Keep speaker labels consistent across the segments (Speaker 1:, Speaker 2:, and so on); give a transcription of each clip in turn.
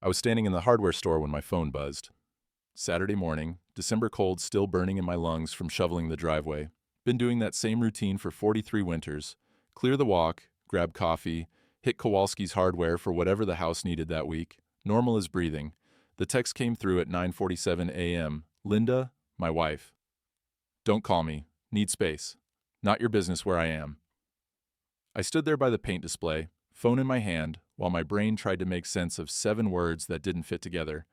Speaker 1: I was standing in the hardware store when my phone buzzed. Saturday morning, December cold still burning in my lungs from shoveling the driveway. Been doing that same routine for 43 winters. Clear the walk, grab coffee, hit Kowalski's hardware for whatever the house needed that week. Normal as breathing. The text came through at 9:47 a.m. Linda, my wife. Don't call me. Need space. Not your business where I am. I stood there by the paint display, phone in my hand, while my brain tried to make sense of 7 words that didn't fit together.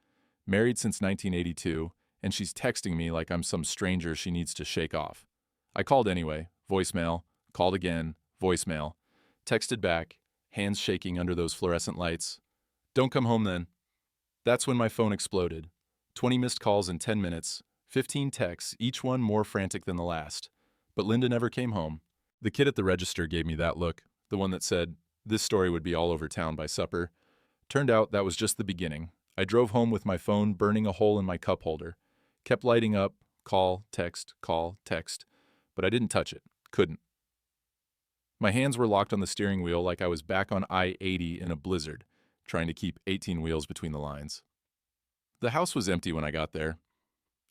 Speaker 1: Married since 1982, and she's texting me like I'm some stranger she needs to shake off. I called anyway, voicemail, called again, voicemail, texted back, hands shaking under those fluorescent lights. Don't come home then. That's when my phone exploded. 20 missed calls in 10 minutes, 15 texts, each one more frantic than the last. But Linda never came home. The kid at the register gave me that look, the one that said, this story would be all over town by supper. Turned out that was just the beginning. I drove home with my phone burning a hole in my cup holder. Kept lighting up, call, text, but I didn't touch it. Couldn't. My hands were locked on the steering wheel like I was back on I-80 in a blizzard, trying to keep 18 wheels between the lines. The house was empty when I got there.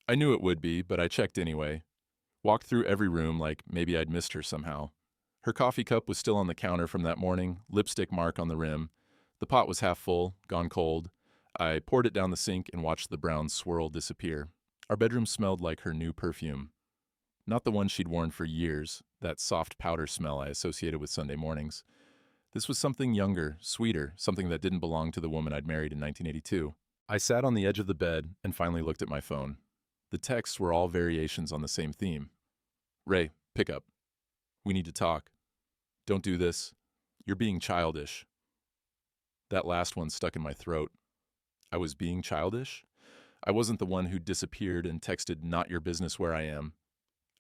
Speaker 1: I knew it would be, but I checked anyway. Walked through every room like maybe I'd missed her somehow. Her coffee cup was still on the counter from that morning, lipstick mark on the rim. The pot was half full, gone cold. I poured it down the sink and watched the brown swirl disappear. Our bedroom smelled like her new perfume. Not the one she'd worn for years, that soft powder smell I associated with Sunday mornings. This was something younger, sweeter, something that didn't belong to the woman I'd married in 1982. I sat on the edge of the bed and finally looked at my phone. The texts were all variations on the same theme. Ray, pick up. We need to talk. Don't do this. You're being childish. That last one stuck in my throat. I was being childish? I wasn't the one who disappeared and texted not your business where I am.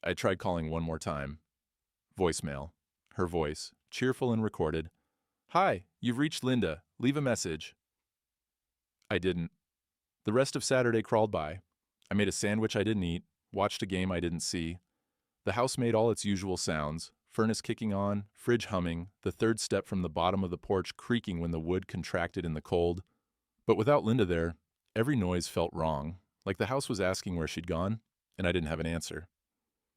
Speaker 1: I tried calling one more time. Voicemail. Her voice, cheerful and recorded. Hi, you've reached Linda. Leave a message. I didn't. The rest of Saturday crawled by. I made a sandwich I didn't eat, watched a game I didn't see. The house made all its usual sounds, furnace kicking on, fridge humming, the third step from the bottom of the porch creaking when the wood contracted in the cold. But without Linda there, every noise felt wrong, like the house was asking where she'd gone, and I didn't have an answer.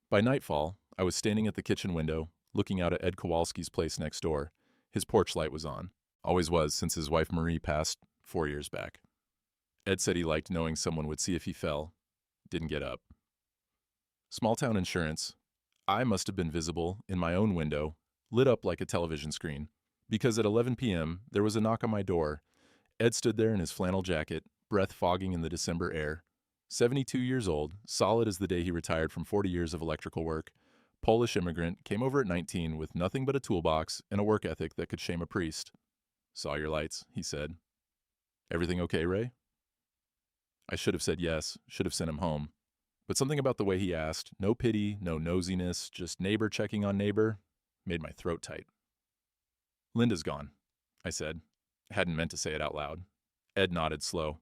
Speaker 1: By nightfall, I was standing at the kitchen window, looking out at Ed Kowalski's place next door. His porch light was on. Always was since his wife Marie passed 4 years back. Ed said he liked knowing someone would see if he fell. Didn't get up. Small-town insurance. I must have been visible in my own window, lit up like a television screen, because at 11 p.m. there was a knock on my door. Ed stood there in his flannel jacket, breath fogging in the December air. 72 years old, solid as the day he retired from 40 years of electrical work. Polish immigrant, came over at 19 with nothing but a toolbox and a work ethic that could shame a priest. Saw your lights, he said. Everything okay, Ray? I should have said yes, should have sent him home. But something about the way he asked, no pity, no nosiness, just neighbor checking on neighbor, made my throat tight. Linda's gone, I said. Hadn't meant to say it out loud. Ed nodded slow.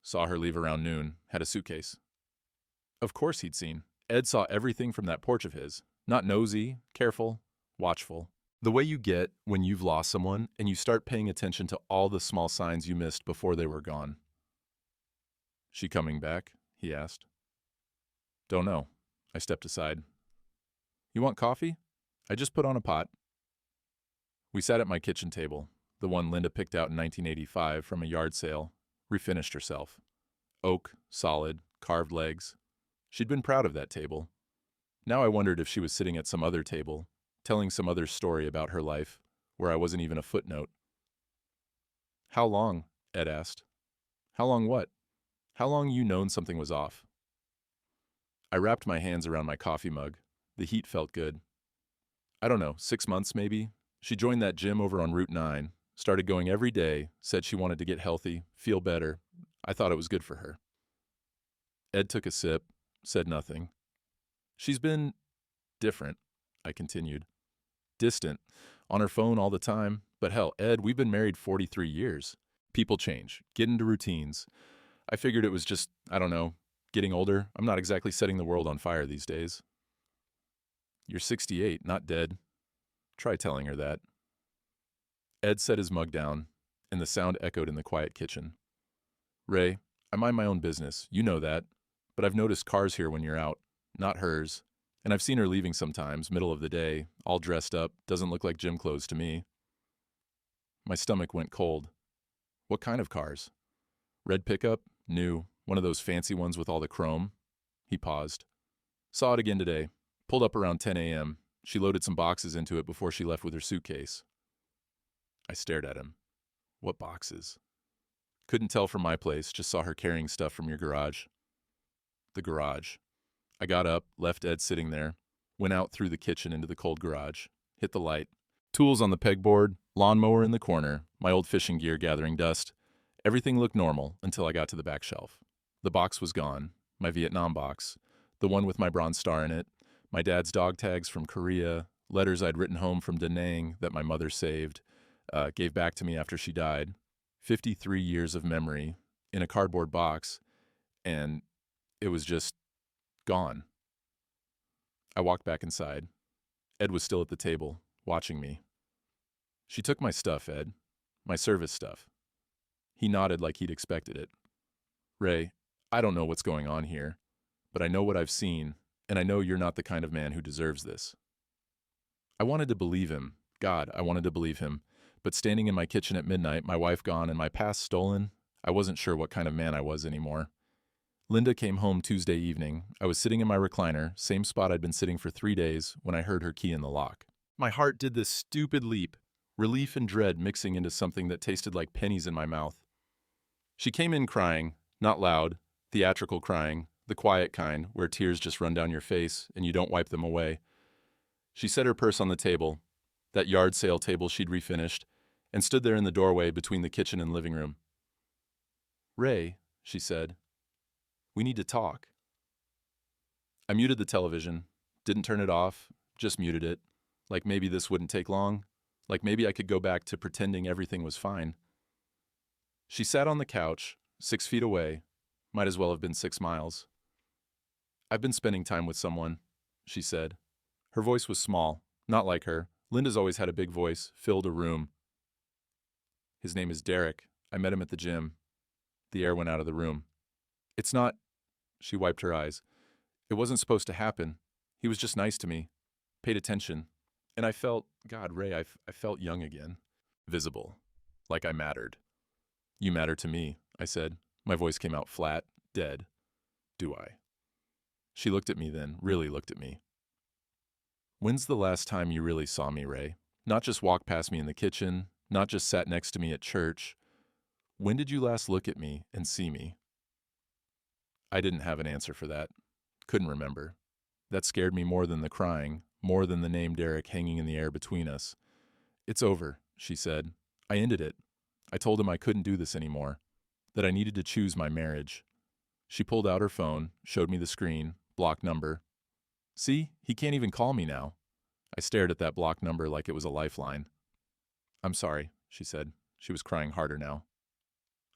Speaker 1: Saw her leave around noon, had a suitcase. Of course he'd seen. Ed saw everything from that porch of his. Not nosy, careful, watchful. The way you get when you've lost someone and you start paying attention to all the small signs you missed before they were gone. She coming back? He asked. Don't know. I stepped aside. You want coffee? I just put on a pot. We sat at my kitchen table, the one Linda picked out in 1985 from a yard sale, refinished herself. Oak, solid, carved legs. She'd been proud of that table. Now I wondered if she was sitting at some other table, telling some other story about her life, where I wasn't even a footnote. How long? Ed asked. How long what? How long you known something was off? I wrapped my hands around my coffee mug. The heat felt good. I don't know, 6 months maybe? She joined that gym over on Route 9, started going every day, said she wanted to get healthy, feel better. I thought it was good for her. Ed took a sip, said nothing. She's been different, I continued. Distant, on her phone all the time. But hell, Ed, we've been married 43 years. People change, get into routines. I figured it was just, I don't know, getting older. I'm not exactly setting the world on fire these days. You're 68, not dead. Try telling her that. Ed set his mug down, and the sound echoed in the quiet kitchen. Ray, I mind my own business. You know that. But I've noticed cars here when you're out. Not hers. And I've seen her leaving sometimes, middle of the day, all dressed up. Doesn't look like gym clothes to me. My stomach went cold. What kind of cars? Red pickup? New. One of those fancy ones with all the chrome? He paused. Saw it again today. Pulled up around 10 a.m. She loaded some boxes into it before she left with her suitcase. I stared at him. What boxes? Couldn't tell from my place, just saw her carrying stuff from your garage. The garage. I got up, left Ed sitting there, went out through the kitchen into the cold garage, hit the light. Tools on the pegboard, lawnmower in the corner, my old fishing gear gathering dust. Everything looked normal until I got to the back shelf. The box was gone, my Vietnam box, the one with my bronze star in it, my dad's dog tags from Korea, letters I'd written home from Da Nang that my mother saved, gave back to me after she died. 53 years of memory in a cardboard box, and it was just gone. I walked back inside. Ed was still at the table, watching me. She took my stuff, Ed. My service stuff. He nodded like he'd expected it. Ray, I don't know what's going on here, but I know what I've seen, and I know you're not the kind of man who deserves this. I wanted to believe him. God, I wanted to believe him. But standing in my kitchen at midnight, my wife gone and my past stolen, I wasn't sure what kind of man I was anymore. Linda came home Tuesday evening. I was sitting in my recliner, same spot I'd been sitting for 3 days, when I heard her key in the lock. My heart did this stupid leap, relief and dread mixing into something that tasted like pennies in my mouth. She came in crying, not loud, theatrical crying, the quiet kind, where tears just run down your face and you don't wipe them away. She set her purse on the table, that yard sale table she'd refinished, and stood there in the doorway between the kitchen and living room. Ray, she said, we need to talk. I muted the television, didn't turn it off, just muted it, like maybe this wouldn't take long, like maybe I could go back to pretending everything was fine. She sat on the couch, 6 feet away, might as well have been 6 miles. I've been spending time with someone, she said. Her voice was small, not like her. Linda's always had a big voice, filled a room. His name is Derek. I met him at the gym. The air went out of the room. It's not... She wiped her eyes. It wasn't supposed to happen. He was just nice to me. Paid attention. And I felt... God, Ray, I felt young again. Visible. Like I mattered. You matter to me, I said. My voice came out flat, dead. Do I? She looked at me then, really looked at me. When's the last time you really saw me, Ray? Not just walked past me in the kitchen, not just sat next to me at church. When did you last look at me and see me? I didn't have an answer for that. Couldn't remember. That scared me more than the crying, more than the name Derek hanging in the air between us. It's over, she said. I ended it. I told him I couldn't do this anymore, that I needed to choose my marriage. She pulled out her phone, showed me the screen, blocked number. See, he can't even call me now. I stared at that blocked number like it was a lifeline. I'm sorry, she said. She was crying harder now.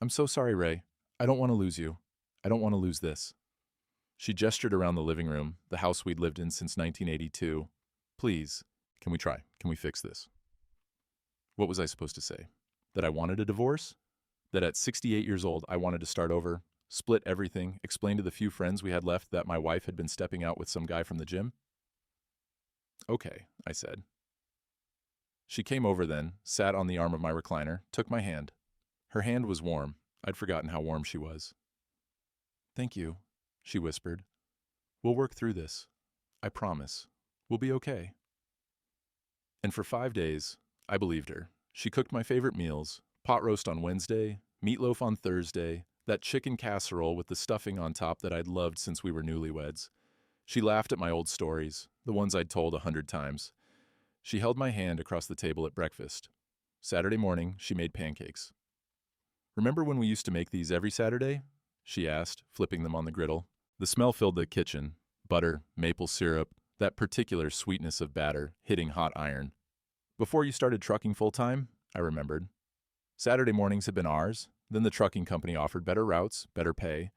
Speaker 1: I'm so sorry, Ray. I don't want to lose you. I don't want to lose this. She gestured around the living room, the house we'd lived in since 1982. Please, can we try? Can we fix this? What was I supposed to say? That I wanted a divorce? That at 68 years old I wanted to start over, split everything, explain to the few friends we had left that my wife had been stepping out with some guy from the gym? Okay, I said. She came over then, sat on the arm of my recliner, took my hand. Her hand was warm. I'd forgotten how warm she was. Thank you, she whispered. We'll work through this. I promise. We'll be okay. And for 5 days, I believed her. She cooked my favorite meals, pot roast on Wednesday, meatloaf on Thursday, that chicken casserole with the stuffing on top that I'd loved since we were newlyweds. She laughed at my old stories, the ones I'd told 100 times. She held my hand across the table at breakfast. Saturday morning, she made pancakes. Remember when we used to make these every Saturday? She asked, flipping them on the griddle. The smell filled the kitchen. Butter, maple syrup, that particular sweetness of batter hitting hot iron. Before you started trucking full-time, I remembered. Saturday mornings had been ours, then the trucking company offered better routes, better pay,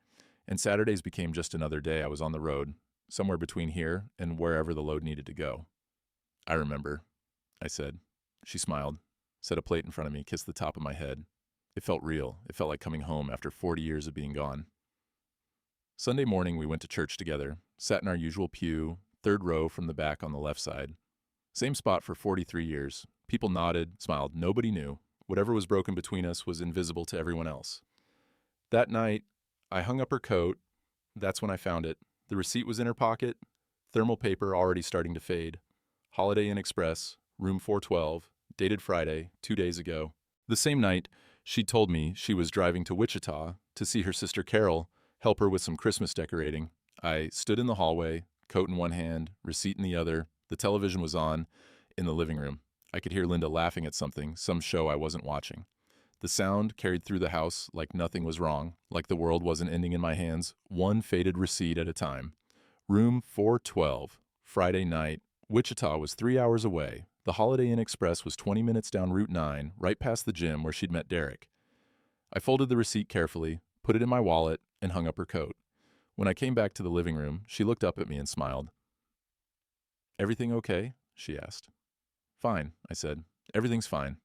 Speaker 1: and Saturdays became just another day I was on the road, somewhere between here and wherever the load needed to go. I remember, I said. She smiled, set a plate in front of me, kissed the top of my head. It felt real. It felt like coming home after 40 years of being gone. Sunday morning, we went to church together, sat in our usual pew, third row from the back on the left side. Same spot for 43 years. People nodded, smiled. Nobody knew. Whatever was broken between us was invisible to everyone else. That night, I hung up her coat. That's when I found it. The receipt was in her pocket, thermal paper already starting to fade. Holiday Inn Express, room 412, dated Friday, 2 days ago. The same night, she told me she was driving to Wichita to see her sister Carol, help her with some Christmas decorating. I stood in the hallway, coat in one hand, receipt in the other. The television was on in the living room. I could hear Linda laughing at something, some show I wasn't watching. The sound carried through the house like nothing was wrong, like the world wasn't ending in my hands, one faded receipt at a time. Room 412, Friday night. Wichita was 3 hours away. The Holiday Inn Express was 20 minutes down Route 9, right past the gym where she'd met Derek. I folded the receipt carefully, put it in my wallet, and hung up her coat. When I came back to the living room, she looked up at me and smiled. "Everything okay?" she asked. "Fine," I said. "Everything's fine."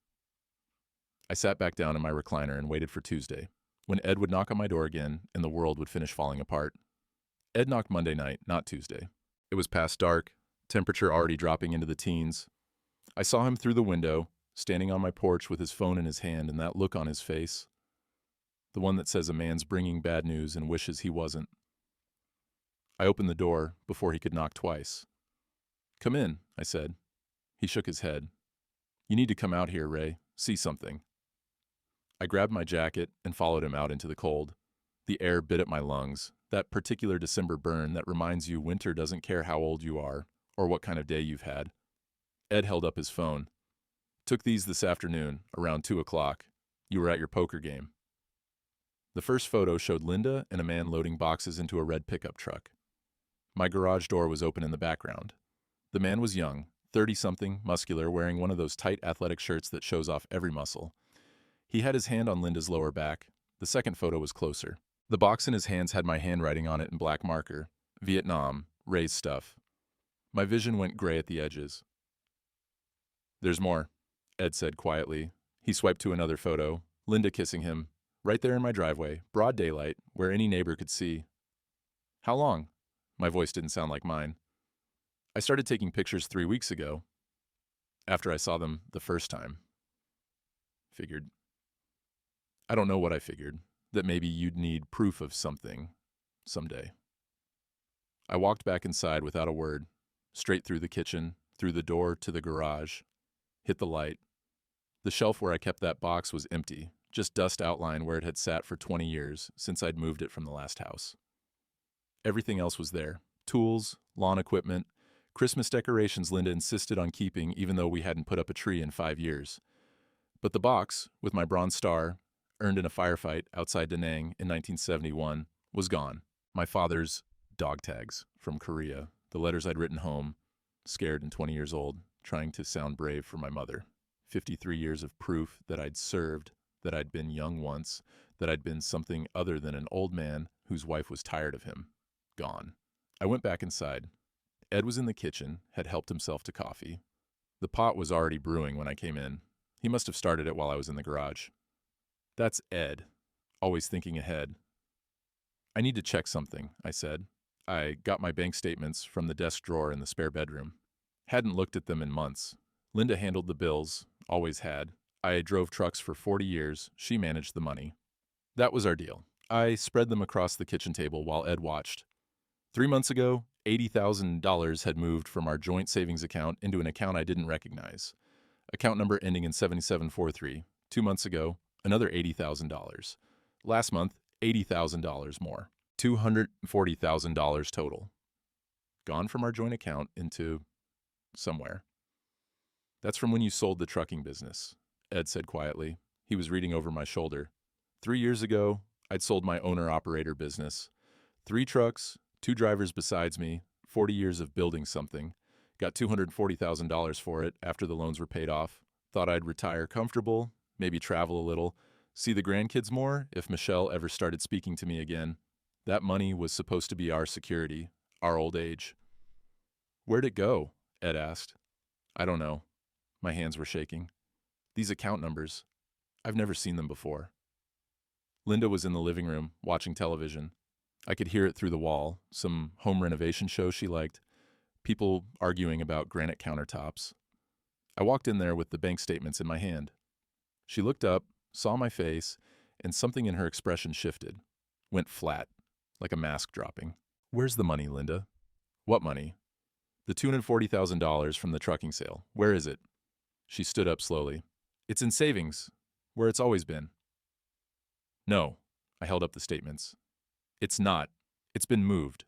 Speaker 1: I sat back down in my recliner and waited for Tuesday, when Ed would knock on my door again and the world would finish falling apart. Ed knocked Monday night, not Tuesday. It was past dark, temperature already dropping into the teens. I saw him through the window, standing on my porch with his phone in his hand and that look on his face. The one that says a man's bringing bad news and wishes he wasn't. I opened the door before he could knock twice. "Come in," I said. He shook his head. "You need to come out here, Ray. See something." I grabbed my jacket and followed him out into the cold. The air bit at my lungs, that particular December burn that reminds you winter doesn't care how old you are or what kind of day you've had. Ed held up his phone. "Took these this afternoon, around 2 o'clock. You were at your poker game." The first photo showed Linda and a man loading boxes into a red pickup truck. My garage door was open in the background. The man was young, 30-something, muscular, wearing one of those tight athletic shirts that shows off every muscle. He had his hand on Linda's lower back. The second photo was closer. The box in his hands had my handwriting on it in black marker. Vietnam, Ray's stuff. My vision went gray at the edges. "There's more," Ed said quietly. He swiped to another photo, Linda kissing him, right there in my driveway, broad daylight, where any neighbor could see. "How long?" My voice didn't sound like mine. "I started taking pictures 3 weeks ago, after I saw them the first time. Figured. I don't know what I figured, that maybe you'd need proof of something someday." I walked back inside without a word, straight through the kitchen, through the door to the garage, hit the light. The shelf where I kept that box was empty, just dust outline where it had sat for 20 years since I'd moved it from the last house. Everything else was there. Tools, lawn equipment, Christmas decorations Linda insisted on keeping even though we hadn't put up a tree in 5 years. But the box, with my bronze star, earned in a firefight outside Da Nang in 1971, was gone. My father's dog tags from Korea, the letters I'd written home, scared and 20 years old, trying to sound brave for my mother. 53 years of proof that I'd served, that I'd been young once, that I'd been something other than an old man whose wife was tired of him. Gone. I went back inside. Ed was in the kitchen, had helped himself to coffee. The pot was already brewing when I came in. He must have started it while I was in the garage. That's Ed, always thinking ahead. "I need to check something," I said. I got my bank statements from the desk drawer in the spare bedroom. Hadn't looked at them in months. Linda handled the bills, always had. I drove trucks for 40 years. She managed the money. That was our deal. I spread them across the kitchen table while Ed watched. 3 months ago, $80,000 had moved from our joint savings account into an account I didn't recognize. Account number ending in 7743. 2 months ago, another $80,000. Last month, $80,000 more. $240,000 total. Gone from our joint account into somewhere. "That's from when you sold the trucking business," Ed said quietly. He was reading over my shoulder. 3 years ago, I'd sold my owner-operator business. 3 trucks, 2 drivers besides me, 40 years of building something. Got $240,000 for it after the loans were paid off. Thought I'd retire comfortable, maybe travel a little, see the grandkids more if Michelle ever started speaking to me again. That money was supposed to be our security, our old age. "Where'd it go?" Ed asked. "I don't know." My hands were shaking. "These account numbers, I've never seen them before." Linda was in the living room, watching television. I could hear it through the wall, some home renovation show she liked, people arguing about granite countertops. I walked in there with the bank statements in my hand. She looked up, saw my face, and something in her expression shifted, went flat, like a mask dropping. "Where's the money, Linda?" "What money?" "The $240,000 from the trucking sale. Where is it?" She stood up slowly. "It's in savings, where it's always been." "No." I held up the statements. "It's not. It's been moved.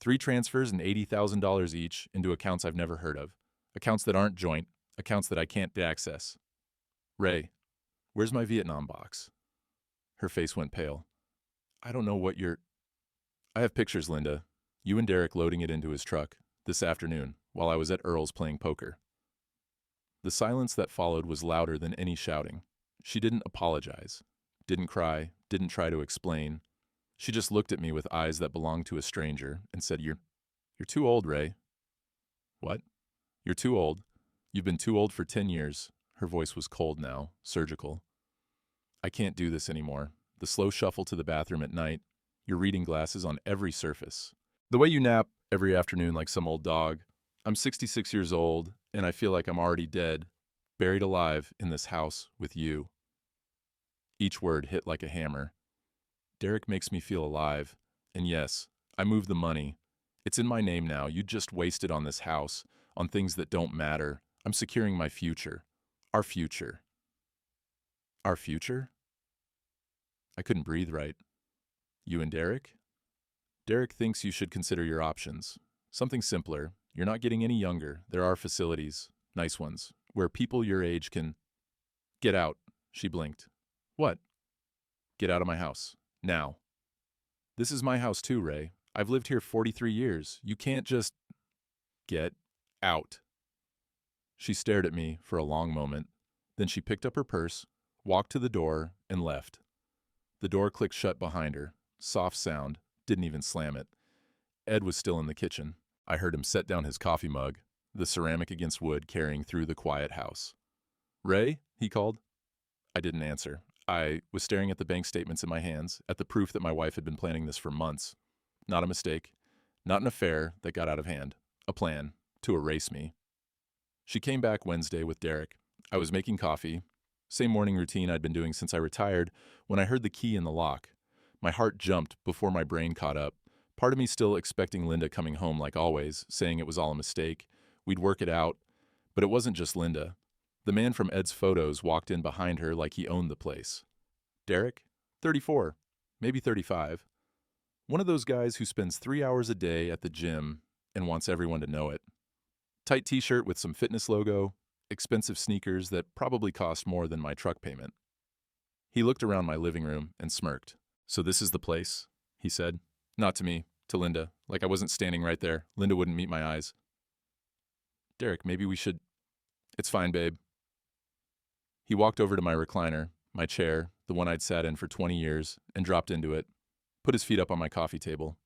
Speaker 1: 3 transfers and $80,000 each into accounts I've never heard of. Accounts that aren't joint, accounts that I can't access. Ray, where's my Vietnam box?" Her face went pale. "I don't know what you're—" "I have pictures, Linda. You and Derek loading it into his truck, this afternoon, while I was at Earl's playing poker." The silence that followed was louder than any shouting. She didn't apologize, didn't cry, didn't try to explain. She just looked at me with eyes that belonged to a stranger and said, You're too old, Ray." "What?" "You're too old. You've been too old for 10 years. Her voice was cold now, surgical. "I can't do this anymore. The slow shuffle to the bathroom at night, your reading glasses on every surface. The way you nap every afternoon like some old dog. I'm 66 years old, and I feel like I'm already dead, buried alive in this house with you." Each word hit like a hammer. Derek makes me feel alive. And yes, I moved the money. It's in my name now. You just wasted on this house, on things that don't matter. I'm securing my future. Our future. Our future? I couldn't breathe right. "You and Derek?" "Derek thinks you should consider your options. Something simpler. You're not getting any younger. There are facilities, nice ones, where people your age can—" "Get out." She blinked. "What?" "Get out of my house. Now." "This is my house too, Ray. I've lived here 43 years. You can't just—" "Get out." She stared at me for a long moment. Then she picked up her purse, walked to the door, and left. The door clicked shut behind her. Soft sound. Didn't even slam it. Ed was still in the kitchen. I heard him set down his coffee mug, the ceramic against wood carrying through the quiet house. "Ray?" he called. I didn't answer. I was staring at the bank statements in my hands, at the proof that my wife had been planning this for months. Not a mistake. Not an affair that got out of hand. A plan to erase me. She came back Wednesday with Derek. I was making coffee. Same morning routine I'd been doing since I retired, when I heard the key in the lock. My heart jumped before my brain caught up. Part of me still expecting Linda coming home like always, saying it was all a mistake. We'd work it out. But it wasn't just Linda. The man from Ed's photos walked in behind her like he owned the place. Derek? 34. Maybe 35. One of those guys who spends 3 hours a day at the gym and wants everyone to know it. Tight t-shirt with some fitness logo, expensive sneakers that probably cost more than my truck payment. He looked around my living room and smirked. "So this is the place?" he said. Not to me, to Linda, like I wasn't standing right there. Linda wouldn't meet my eyes. "Derek, maybe we should—" "It's fine, babe." He walked over to my recliner, my chair, the one I'd sat in for 20 years, and dropped into it, put his feet up on my coffee table.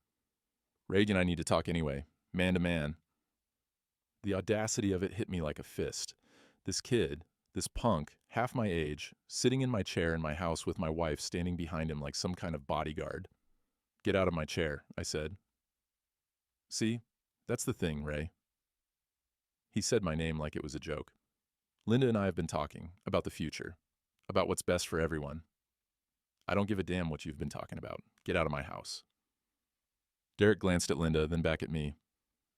Speaker 1: "Reagan and I need to talk anyway, man to man." The audacity of it hit me like a fist. This kid, this punk, half my age, sitting in my chair in my house with my wife standing behind him like some kind of bodyguard. "Get out of my chair," I said. "See, that's the thing, Ray." He said my name like it was a joke. "Linda and I have been talking about the future, about what's best for everyone. I don't give a damn what you've been talking about. Get out of my house." Derek glanced at Linda, then back at me.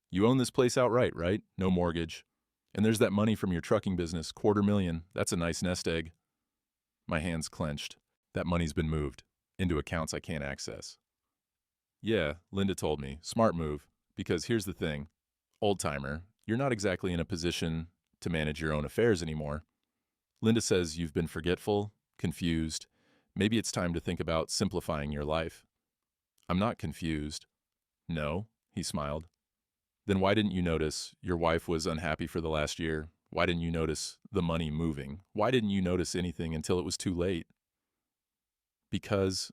Speaker 1: "You own this place outright, right? No mortgage. And there's that money from your trucking business, $250,000. That's a nice nest egg." My hands clenched. That money's been moved into accounts I can't access. "Yeah," Linda told me. "Smart move. Because here's the thing. Old-timer, you're not exactly in a position to manage your own affairs anymore. Linda says you've been forgetful, confused. Maybe it's time to think about simplifying your life." "I'm not confused." "No," he smiled. "Then why didn't you notice your wife was unhappy for the last year? Why didn't you notice the money moving? Why didn't you notice anything until it was too late?" "Because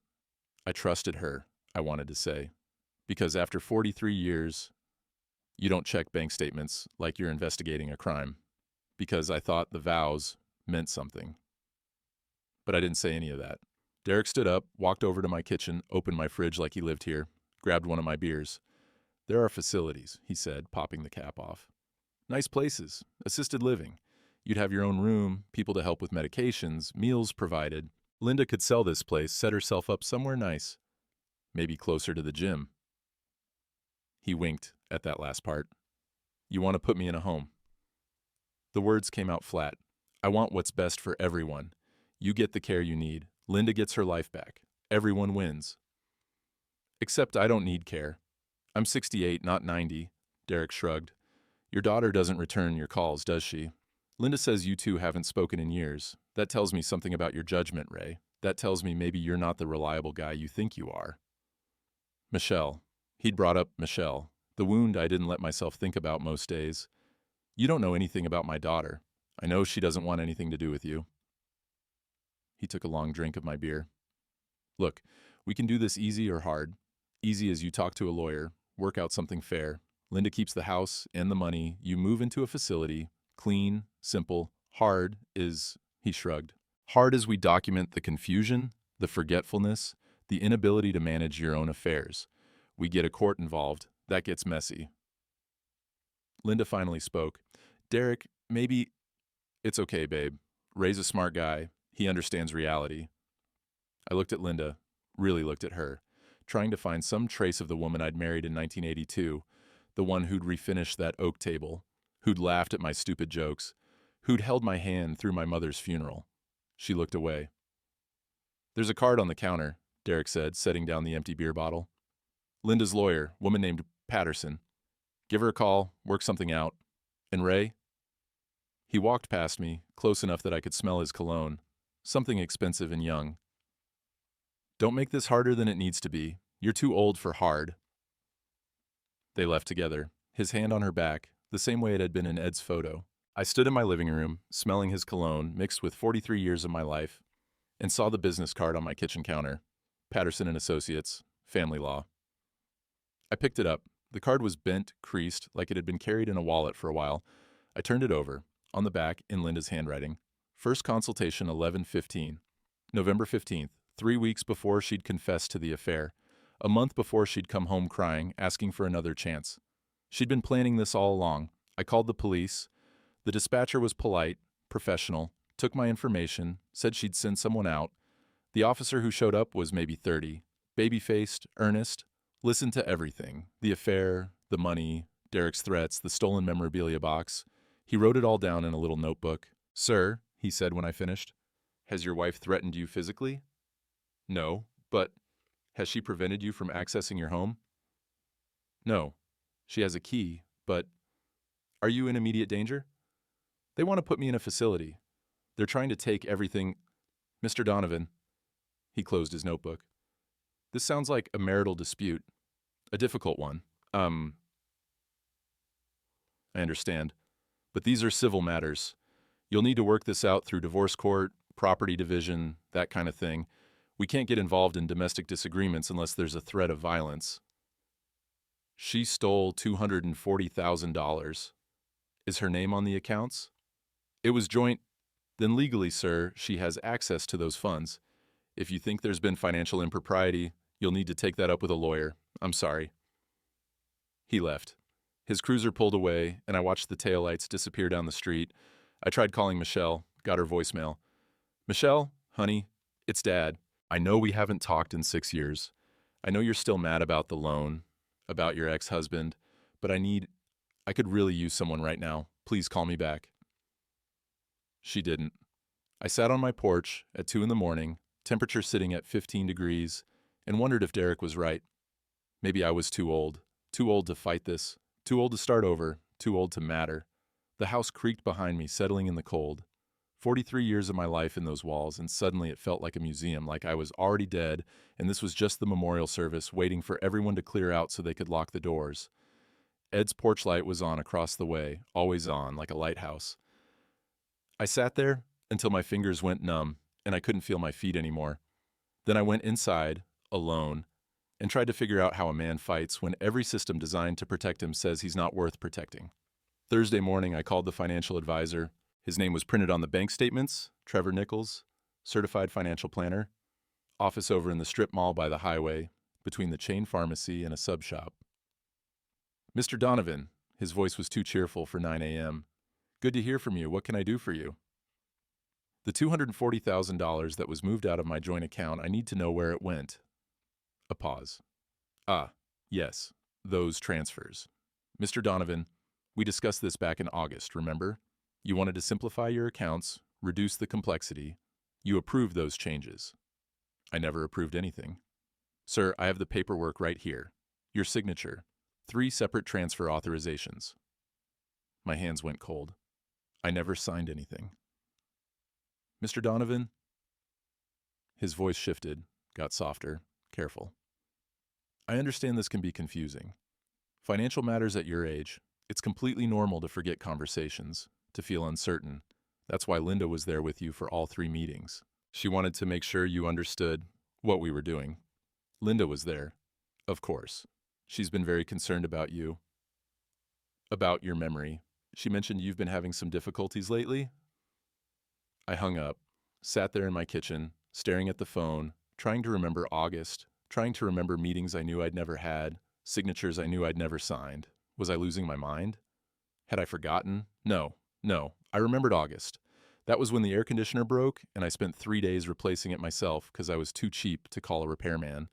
Speaker 1: I trusted her," I wanted to say. "Because after 43 years, you don't check bank statements like you're investigating a crime. Because I thought the vows meant something." But I didn't say any of that. Derek stood up, walked over to my kitchen, opened my fridge like he lived here, grabbed one of my beers. There are facilities, he said, popping the cap off. Nice places, assisted living. You'd have your own room, people to help with medications, meals provided. Linda could sell this place, set herself up somewhere nice. Maybe closer to the gym. He winked at that last part. You want to put me in a home. The words came out flat. I want what's best for everyone. You get the care you need. Linda gets her life back. Everyone wins. Except I don't need care. I'm 68, not 90, Derek shrugged. Your daughter doesn't return your calls, does she? Linda says you two haven't spoken in years. That tells me something about your judgment, Ray. That tells me maybe you're not the reliable guy you think you are. Michelle. He'd brought up Michelle, the wound I didn't let myself think about most days. You don't know anything about my daughter. I know she doesn't want anything to do with you. He took a long drink of my beer. Look, we can do this easy or hard. Easy as you talk to a lawyer, work out something fair. Linda keeps the house and the money. You move into a facility. Clean, simple. Hard is, he shrugged. Hard as we document the confusion, the forgetfulness, the inability to manage your own affairs. We get a court involved. That gets messy. Linda finally spoke. Derek, maybe... It's okay, babe. Ray's a smart guy. He understands reality. I looked at Linda, really looked at her, trying to find some trace of the woman I'd married in 1982, the one who'd refinished that oak table, who'd laughed at my stupid jokes, who'd held my hand through my mother's funeral. She looked away. There's a card on the counter, Derek said, setting down the empty beer bottle. Linda's lawyer, woman named Patterson. Give her a call, work something out. And Ray? He walked past me, close enough that I could smell his cologne, something expensive and young. Don't make this harder than it needs to be. You're too old for hard. They left together, his hand on her back, the same way it had been in Ed's photo. I stood in my living room, smelling his cologne mixed with 43 years of my life, and saw the business card on my kitchen counter. Patterson and Associates, Family Law. I picked it up. The card was bent, creased, like it had been carried in a wallet for a while. I turned it over. On the back, in Linda's handwriting. First consultation 11/15. November 15th, 3 weeks before she'd confessed to the affair. A month before she'd come home crying, asking for another chance. She'd been planning this all along. I called the police. The dispatcher was polite, professional, took my information, said she'd send someone out. The officer who showed up was maybe 30. Baby-faced, earnest, listened to everything. The affair, the money, Derek's threats, the stolen memorabilia box. He wrote it all down in a little notebook. Sir, he said when I finished, has your wife threatened you physically? No, but has she prevented you from accessing your home? No. She has a key, but are you in immediate danger? They want to put me in a facility. They're trying to take everything. Mr. Donovan. He closed his notebook. This sounds like a marital dispute. A difficult one. I understand. But these are civil matters. You'll need to work this out through divorce court, property division, that kind of thing. We can't get involved in domestic disagreements unless there's a threat of violence. She stole $240,000. Is her name on the accounts? It was joint. Then legally, sir, she has access to those funds. If you think there's been financial impropriety, you'll need to take that up with a lawyer. I'm sorry. He left. His cruiser pulled away, and I watched the taillights disappear down the street. I tried calling Michelle, got her voicemail. Michelle, honey, it's Dad. I know we haven't talked in 6 years. I know you're still mad about the loan, about your ex-husband, but I could really use someone right now. Please call me back. She didn't. I sat on my porch at 2 in the morning, temperature sitting at 15 degrees, and wondered if Derek was right. Maybe I was too old to fight this. Too old to start over, too old to matter. The house creaked behind me, settling in the cold. 43 years of my life in those walls, and suddenly it felt like a museum, like I was already dead, and this was just the memorial service, waiting for everyone to clear out so they could lock the doors. Ed's porch light was on across the way, always on, like a lighthouse. I sat there until my fingers went numb, and I couldn't feel my feet anymore. Then I went inside, alone, and tried to figure out how a man fights when every system designed to protect him says he's not worth protecting. Thursday morning, I called the financial advisor. His name was printed on the bank statements, Trevor Nichols, certified financial planner. Office over in the strip mall by the highway, between the chain pharmacy and a sub shop. Mr. Donovan, his voice was too cheerful for 9 a.m. Good to hear from you. What can I do for you? The $240,000 that was moved out of my joint account, I need to know where it went. A pause. Ah, yes, those transfers. Mr. Donovan, we discussed this back in August, remember? You wanted to simplify your accounts, reduce the complexity. You approved those changes. I never approved anything. Sir, I have the paperwork right here. Your signature. 3 separate transfer authorizations. My hands went cold. I never signed anything. Mr. Donovan? His voice shifted, got softer, careful. I understand this can be confusing. Financial matters at your age, it's completely normal to forget conversations, to feel uncertain. That's why Linda was there with you for all 3 meetings. She wanted to make sure you understood what we were doing. Linda was there, of course. She's been very concerned about you, about your memory. She mentioned you've been having some difficulties lately. I hung up, sat there in my kitchen, staring at the phone, trying to remember August, trying to remember meetings I knew I'd never had, signatures I knew I'd never signed. Was I losing my mind? Had I forgotten? No. I remembered August. That was when the air conditioner broke, and I spent 3 days replacing it myself because I was too cheap to call a repairman.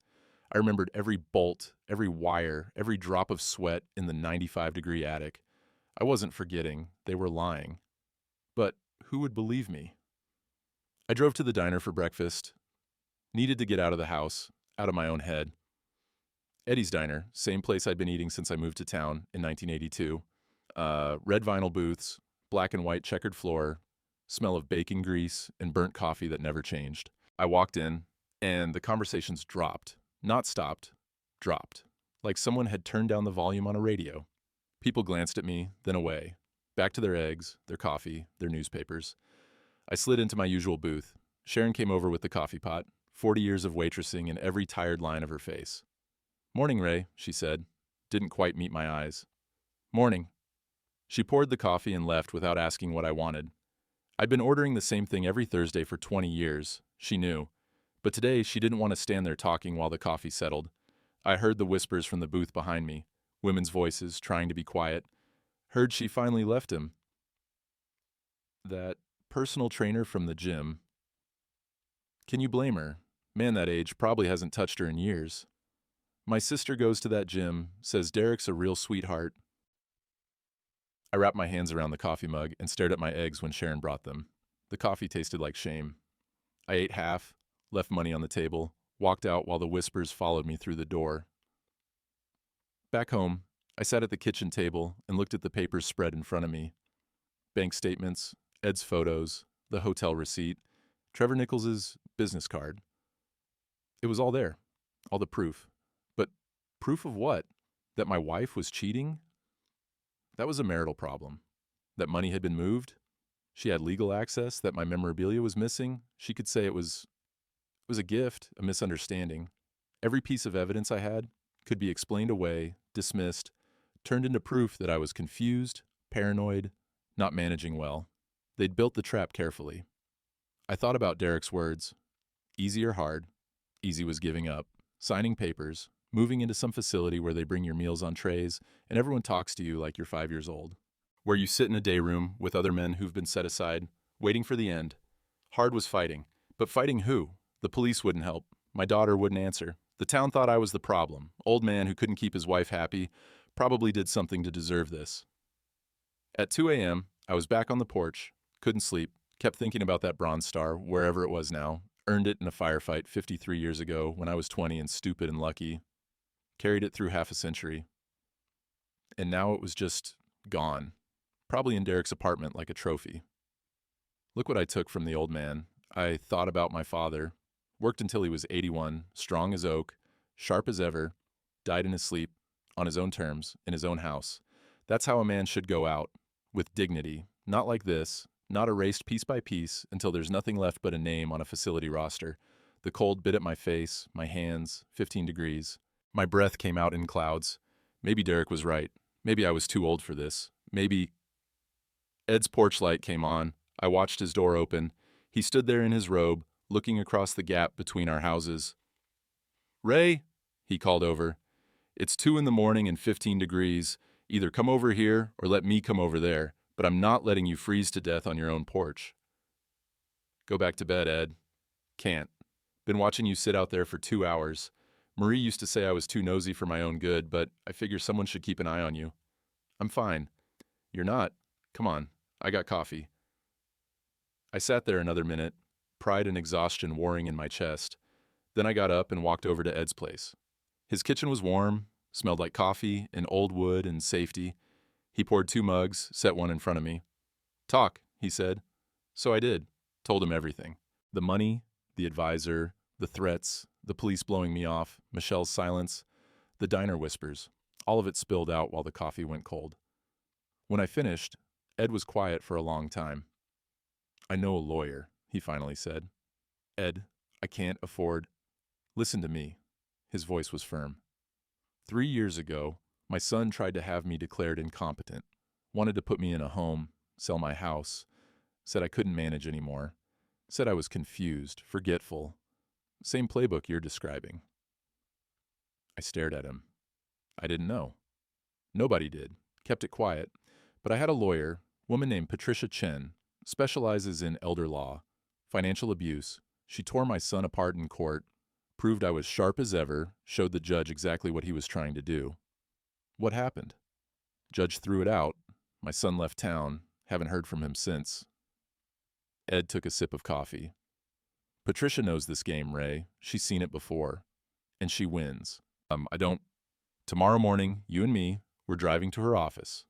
Speaker 1: I remembered every bolt, every wire, every drop of sweat in the 95-degree attic. I wasn't forgetting. They were lying. But who would believe me? I drove to the diner for breakfast. Needed to get out of the house, out of my own head. Eddie's Diner, same place I'd been eating since I moved to town in 1982. Red vinyl booths, black and white checkered floor, smell of baking grease and burnt coffee that never changed. I walked in, and the conversations dropped. Not stopped, dropped. Like someone had turned down the volume on a radio. People glanced at me, then away. Back to their eggs, their coffee, their newspapers. I slid into my usual booth. Sharon came over with the coffee pot, 40 years of waitressing in every tired line of her face. "Morning, Ray," she said. Didn't quite meet my eyes. "Morning." She poured the coffee and left without asking what I wanted. I'd been ordering the same thing every Thursday for 20 years, she knew. But today she didn't want to stand there talking while the coffee settled. I heard the whispers from the booth behind me, women's voices trying to be quiet. Heard she finally left him. That personal trainer from the gym. Can you blame her? Man that age probably hasn't touched her in years. My sister goes to that gym, says Derek's a real sweetheart. I wrapped my hands around the coffee mug and stared at my eggs when Sharon brought them. The coffee tasted like shame. I ate half, left money on the table, walked out while the whispers followed me through the door. Back home, I sat at the kitchen table and looked at the papers spread in front of me. Bank statements, Ed's photos, the hotel receipt, Trevor Nichols's business card. It was all there, all the proof. But proof of what? That my wife was cheating? That was a marital problem. That money had been moved? She had legal access? That my memorabilia was missing? She could say it was a gift, a misunderstanding. Every piece of evidence I had could be explained away, dismissed, turned into proof that I was confused, paranoid, not managing well. They'd built the trap carefully. I thought about Derek's words. Easy or hard? Easy was giving up, signing papers, moving into some facility where they bring your meals on trays and everyone talks to you like you're 5 years old. Where you sit in a day room with other men who've been set aside, waiting for the end. Hard was fighting. But fighting who? The police wouldn't help. My daughter wouldn't answer. The town thought I was the problem. Old man who couldn't keep his wife happy, probably did something to deserve this. At 2 a.m., I was back on the porch, couldn't sleep, kept thinking about that Bronze Star, wherever it was now, earned it in a firefight 53 years ago when I was 20 and stupid and lucky, carried it through half a century. And now it was just gone, probably in Derek's apartment like a trophy. Look what I took from the old man. I thought about my father, worked until he was 81, strong as oak, sharp as ever, died in his sleep, on his own terms, in his own house. That's how a man should go out, with dignity, not like this, not erased piece by piece until there's nothing left but a name on a facility roster. The cold bit at my face, my hands, 15 degrees. My breath came out in clouds. Maybe Derek was right. Maybe I was too old for this. Maybe... Ed's porch light came on. I watched his door open. He stood there in his robe, looking across the gap between our houses. "Ray," he called over, "it's 2 in the morning and 15 degrees. Either come over here or let me come over there, but I'm not letting you freeze to death on your own porch." "Go back to bed, Ed." "Can't. Been watching you sit out there for 2 hours. Marie used to say I was too nosy for my own good, but I figure someone should keep an eye on you." "I'm fine." "You're not. Come on, I got coffee." I sat there another minute, pride and exhaustion warring in my chest. Then I got up and walked over to Ed's place. His kitchen was warm, smelled like coffee and old wood and safety. He poured 2 mugs, set one in front of me. "Talk," he said. So I did. Told him everything. The money, the advisor, the threats, the police blowing me off, Michelle's silence, the diner whispers. All of it spilled out while the coffee went cold. When I finished, Ed was quiet for a long time. "I know a lawyer," he finally said. "Ed, I can't afford—" "Listen to me." His voice was firm. 3 years ago, my son tried to have me declared incompetent, wanted to put me in a home, sell my house, said I couldn't manage anymore, said I was confused, forgetful. Same playbook you're describing. I stared at him. I didn't know. Nobody did. Kept it quiet. But I had a lawyer, woman named Patricia Chen, specializes in elder law, financial abuse. She tore my son apart in court, proved I was sharp as ever, showed the judge exactly what he was trying to do. What happened? Judge threw it out. My son left town. Haven't heard from him since. Ed took a sip of coffee. "Patricia knows this game, Ray. She's seen it before. And she wins. I don't... Tomorrow morning, you and me, we're driving to her office.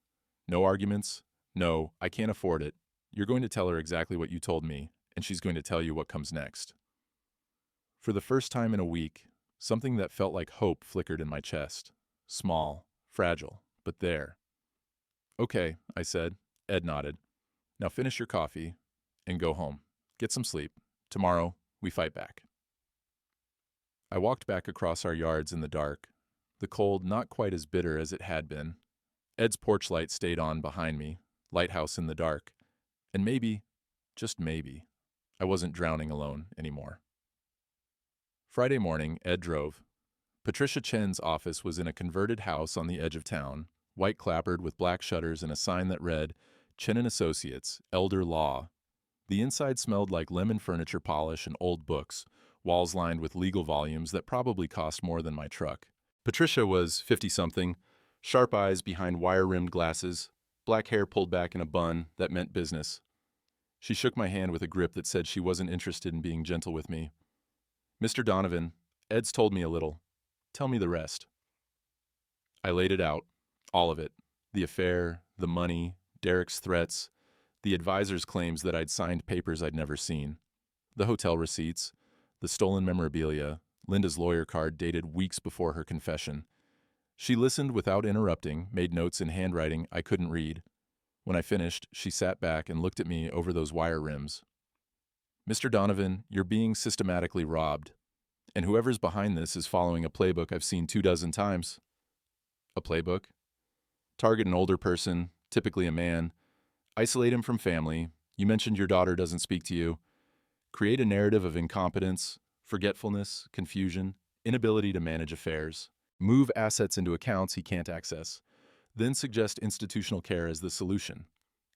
Speaker 1: No arguments. No, I can't afford it. You're going to tell her exactly what you told me, and she's going to tell you what comes next." For the first time in a week, something that felt like hope flickered in my chest. Small, fragile, but there. "Okay," I said. Ed nodded. "Now finish your coffee and go home. Get some sleep. Tomorrow, we fight back." I walked back across our yards in the dark, the cold not quite as bitter as it had been. Ed's porch light stayed on behind me, lighthouse in the dark, and maybe, just maybe, I wasn't drowning alone anymore. Friday morning, Ed drove. Patricia Chen's office was in a converted house on the edge of town, white clappered with black shutters and a sign that read, "Chen and Associates, Elder Law." The inside smelled like lemon furniture polish and old books, walls lined with legal volumes that probably cost more than my truck. Patricia was 50-something, sharp eyes behind wire-rimmed glasses, black hair pulled back in a bun that meant business. She shook my hand with a grip that said she wasn't interested in being gentle with me. "Mr. Donovan, Ed's told me a little. Tell me the rest." I laid it out, all of it. The affair, the money, Derek's threats, the advisor's claims that I'd signed papers I'd never seen, the hotel receipts, the stolen memorabilia, Linda's lawyer card dated weeks before her confession. She listened without interrupting, made notes in handwriting I couldn't read. When I finished, she sat back and looked at me over those wire rims. "Mr. Donovan, you're being systematically robbed. And whoever's behind this is following a playbook I've seen 24 times. "A playbook?" "Target an older person, typically a man. Isolate him from family. You mentioned your daughter doesn't speak to you. Create a narrative of incompetence, forgetfulness, confusion, inability to manage affairs. Move assets into accounts he can't access. Then suggest institutional care as the solution.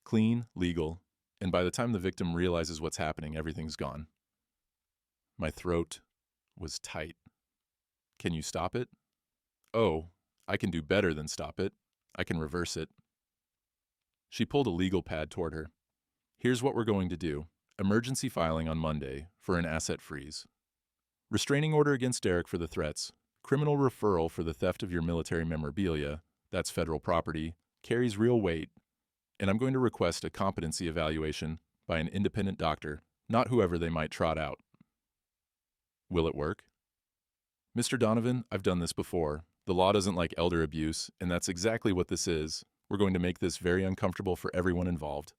Speaker 1: Clean, legal, and by the time the victim realizes what's happening, everything's gone." My throat was tight. "Can you stop it?" "Oh, I can do better than stop it. I can reverse it." She pulled a legal pad toward her. "Here's what we're going to do. Emergency filing on Monday for an asset freeze. Restraining order against Derek for the threats. Criminal referral for the theft of your military memorabilia. That's federal property. Carries real weight. And I'm going to request a competency evaluation by an independent doctor, not whoever they might trot out." "Will it work?" "Mr. Donovan, I've done this before. The law doesn't like elder abuse, and that's exactly what this is. We're going to make this very uncomfortable for everyone involved."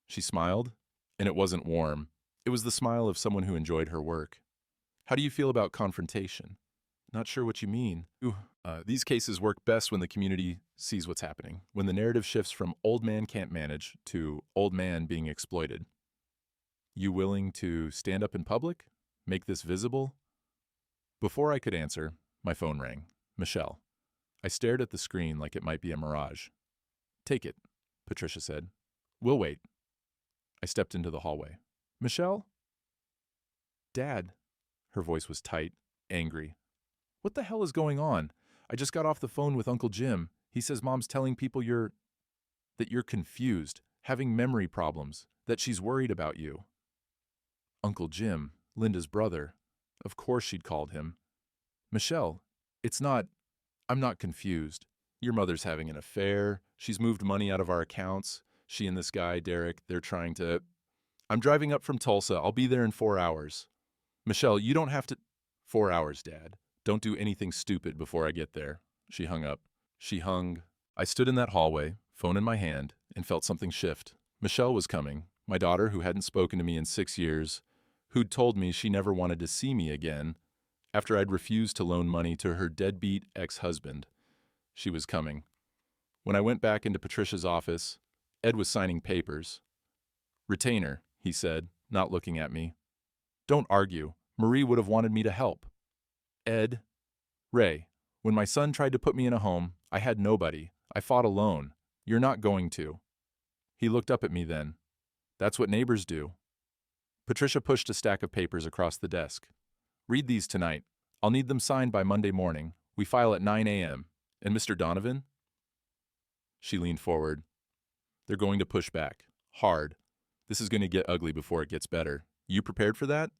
Speaker 1: She smiled, and it wasn't warm. It was the smile of someone who enjoyed her work. "How do you feel about confrontation?" "Not sure what you mean." These cases work best when the community sees what's happening, when the narrative shifts from old man can't manage to old man being exploited." You willing to stand up in public? Make this visible? Before I could answer, my phone rang. Michelle. I stared at the screen like it might be a mirage. Take it, Patricia said. We'll wait. I stepped into the hallway. Michelle? Dad. Her voice was tight, angry. What the hell is going on? I just got off the phone with Uncle Jim. He says Mom's telling people that you're confused, having memory problems, that she's worried about you. Uncle Jim, Linda's brother. Of course she'd called him. Michelle, I'm not confused. Your mother's having an affair. She's moved money out of our accounts. She and this guy, Derek, they're trying to... I'm driving up from Tulsa. I'll be there in 4 hours. Michelle, you don't have to... 4 hours, Dad. Don't do anything stupid before I get there. She hung up. She hung. I stood in that hallway, phone in my hand, and felt something shift. Michelle was coming, my daughter who hadn't spoken to me in 6 years, who'd told me she never wanted to see me again after I'd refused to loan money to her deadbeat ex-husband. She was coming. When I went back into Patricia's office, Ed was signing papers. Retainer, he said, not looking at me. Don't argue. Marie would have wanted me to help. Ed, Ray, when my son tried to put me in a home, I had nobody. I fought alone. You're not going to. He looked up at me then. That's what neighbors do. Patricia pushed a stack of papers across the desk. Read these tonight. I'll need them signed by Monday morning. We file at 9 a.m. And Mr. Donovan? She leaned forward. They're going to push back. Hard. This is going to get ugly before it gets better. You prepared for that?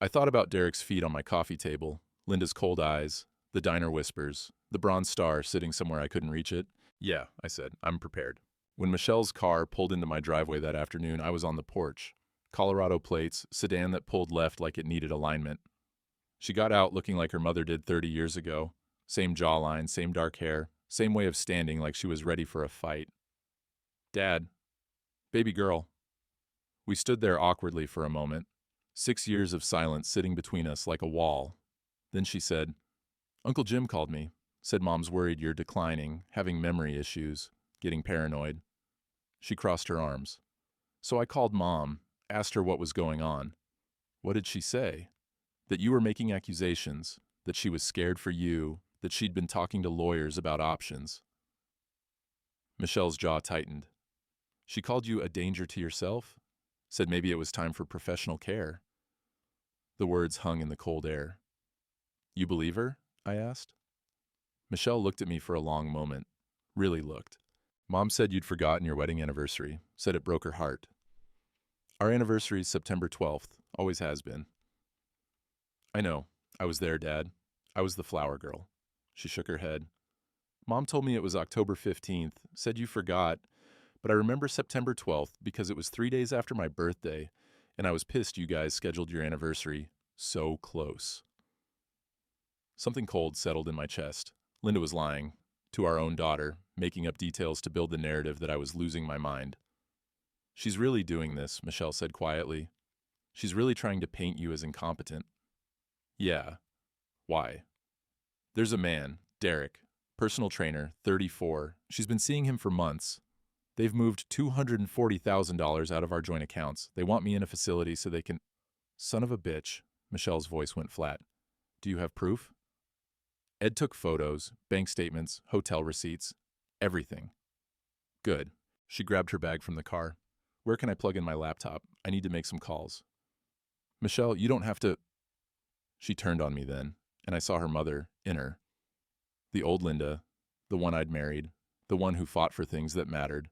Speaker 1: I thought about Derek's feet on my coffee table, Linda's cold eyes, the diner whispers, the bronze star sitting somewhere I couldn't reach it. Yeah, I said, I'm prepared. When Michelle's car pulled into my driveway that afternoon, I was on the porch. Colorado plates, sedan that pulled left like it needed alignment. She got out looking like her mother did 30 years ago. Same jawline, same dark hair, same way of standing like she was ready for a fight. Dad. Baby girl. We stood there awkwardly for a moment. 6 years of silence sitting between us like a wall. Then she said, Uncle Jim called me. Said Mom's worried you're declining, having memory issues, getting paranoid. She crossed her arms. So I called Mom, asked her what was going on. What did she say? That you were making accusations, that she was scared for you, that she'd been talking to lawyers about options. Michelle's jaw tightened. She called you a danger to yourself? Said maybe it was time for professional care. The words hung in the cold air. You believe her? I asked. Michelle looked at me for a long moment. Really looked. Mom said you'd forgotten your wedding anniversary. Said it broke her heart. Our anniversary's September 12th. Always has been. I know. I was there, Dad. I was the flower girl. She shook her head. Mom told me it was October 15th. Said you forgot. But I remember September 12th because it was 3 days after my birthday, and I was pissed you guys scheduled your anniversary so close. Something cold settled in my chest. Linda was lying, to our own daughter, making up details to build the narrative that I was losing my mind. She's really doing this, Michelle said quietly. She's really trying to paint you as incompetent. Yeah. Why? There's a man, Derek, personal trainer, 34. She's been seeing him for months. They've moved $240,000 out of our joint accounts. They want me in a facility so they can... Son of a bitch, Michelle's voice went flat. Do you have proof? Ed took photos, bank statements, hotel receipts, everything. Good. She grabbed her bag from the car. Where can I plug in my laptop? I need to make some calls. Michelle, you don't have to... She turned on me then, and I saw her mother, in her. The old Linda, the one I'd married, the one who fought for things that mattered.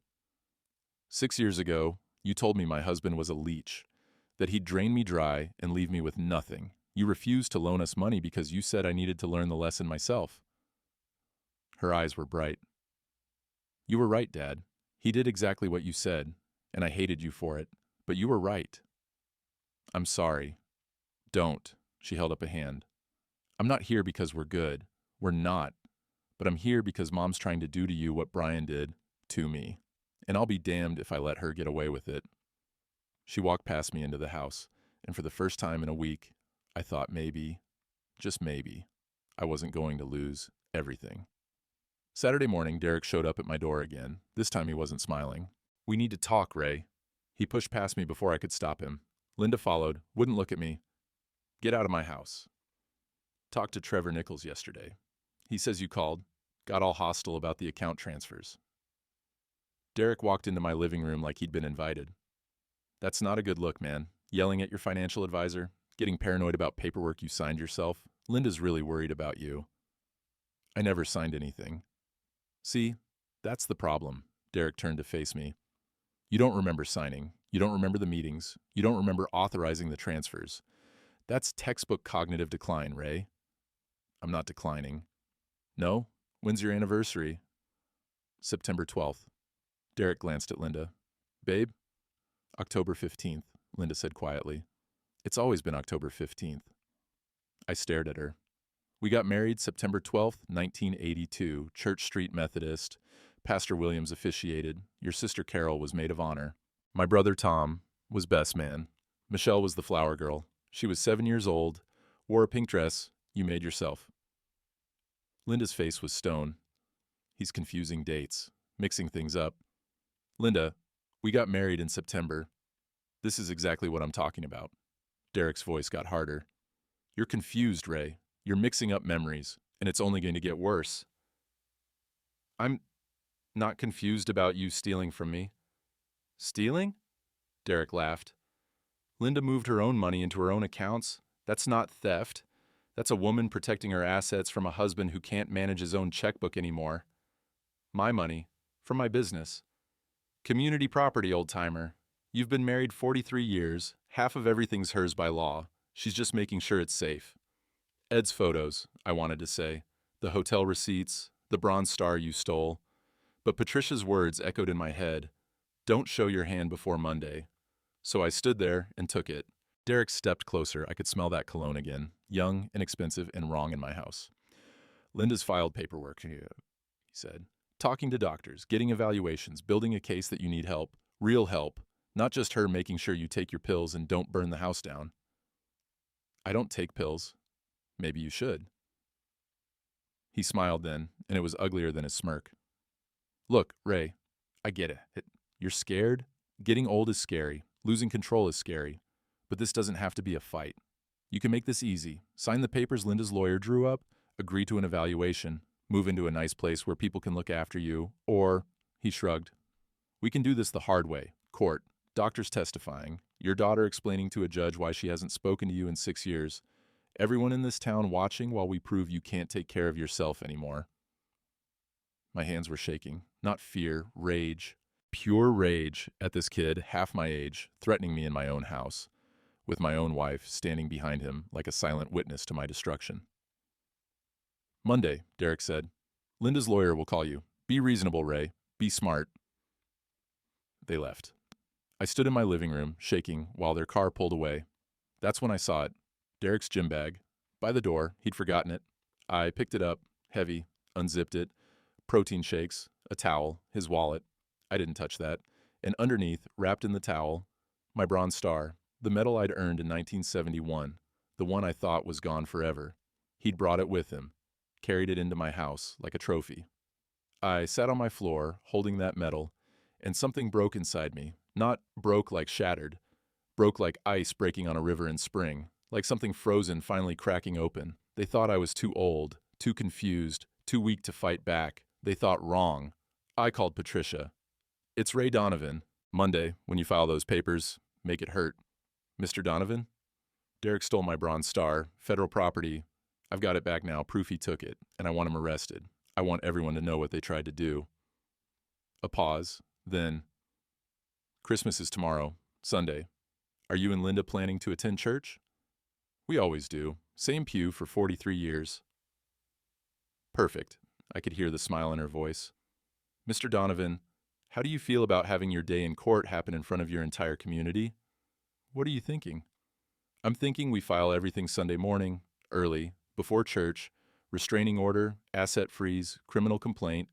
Speaker 1: 6 years ago, you told me my husband was a leech, that he'd drain me dry and leave me with nothing. You refused to loan us money because you said I needed to learn the lesson myself. Her eyes were bright. You were right, Dad. He did exactly what you said, and I hated you for it, but you were right. I'm sorry. Don't. She held up a hand. I'm not here because we're good. We're not. But I'm here because Mom's trying to do to you what Brian did to me. And I'll be damned if I let her get away with it. She walked past me into the house, and for the first time in a week, I thought maybe, just maybe, I wasn't going to lose everything. Saturday morning, Derek showed up at my door again. This time he wasn't smiling. We need to talk, Ray. He pushed past me before I could stop him. Linda followed, wouldn't look at me. Get out of my house. Talked to Trevor Nichols yesterday. He says you called, got all hostile about the account transfers. Derek walked into my living room like he'd been invited. That's not a good look, man. Yelling at your financial advisor, getting paranoid about paperwork you signed yourself. Linda's really worried about you. I never signed anything. See, that's the problem. Derek turned to face me. You don't remember signing. You don't remember the meetings. You don't remember authorizing the transfers. That's textbook cognitive decline, Ray. I'm not declining. No? When's your anniversary? September 12th. Derek glanced at Linda. Babe? October 15th, Linda said quietly. It's always been October 15th. I stared at her. We got married September 12th, 1982, Church Street Methodist. Pastor Williams officiated. Your sister Carol was maid of honor. My brother Tom was best man. Michelle was the flower girl. She was 7 years old, wore a pink dress you made yourself. Linda's face was stone. He's confusing dates, mixing things up. Linda, we got married in September. This is exactly what I'm talking about. Derek's voice got harder. You're confused, Ray. You're mixing up memories, and it's only going to get worse. I'm not confused about you stealing from me. Stealing? Derek laughed. Linda moved her own money into her own accounts. That's not theft. That's a woman protecting her assets from a husband who can't manage his own checkbook anymore. My money, from my business. Community property, old-timer. You've been married 43 years. Half of everything's hers by law. She's just making sure it's safe. Ed's photos, I wanted to say. The hotel receipts, the bronze star you stole. But Patricia's words echoed in my head. Don't show your hand before Monday. So I stood there and took it. Derek stepped closer. I could smell that cologne again. Young, inexpensive, and wrong in my house. Linda's filed paperwork, he said. Talking to doctors, getting evaluations, building a case that you need help. Real help. Not just her making sure you take your pills and don't burn the house down. I don't take pills. Maybe you should. He smiled then, and it was uglier than his smirk. Look, Ray, I get it. You're scared. Getting old is scary. Losing control is scary. But this doesn't have to be a fight. You can make this easy. Sign the papers Linda's lawyer drew up, agree to an evaluation, move into a nice place where people can look after you, or, he shrugged, we can do this the hard way. Court, doctors testifying, your daughter explaining to a judge why she hasn't spoken to you in 6 years, everyone in this town watching while we prove you can't take care of yourself anymore. My hands were shaking. Not fear, rage. Pure rage at this kid, half my age, threatening me in my own house, with my own wife standing behind him like a silent witness to my destruction. Monday, Derek said. Linda's lawyer will call you. Be reasonable, Ray. Be smart. They left. I stood in my living room, shaking, while their car pulled away. That's when I saw it. Derek's gym bag. By the door, he'd forgotten it. I picked it up, heavy, unzipped it. Protein shakes, a towel, his wallet. I didn't touch that. And underneath, wrapped in the towel, my bronze star, the medal I'd earned in 1971, the one I thought was gone forever. He'd brought it with him, carried it into my house like a trophy. I sat on my floor, holding that medal, and something broke inside me. Not broke like shattered, broke like ice breaking on a river in spring, like something frozen finally cracking open. They thought I was too old, too confused, too weak to fight back. They thought wrong. I called Patricia. It's Ray Donovan. Monday, when you file those papers, make it hurt. Mr. Donovan? Derek stole my bronze star, federal property. I've got it back now, proof he took it, and I want him arrested. I want everyone to know what they tried to do. A pause, then, Christmas is tomorrow, Sunday. Are you and Linda planning to attend church? We always do. Same pew for 43 years. Perfect. I could hear the smile in her voice. Mr. Donovan, how do you feel about having your day in court happen in front of your entire community? What are you thinking? I'm thinking we file everything Sunday morning, early, before church, restraining order, asset freeze, criminal complaint,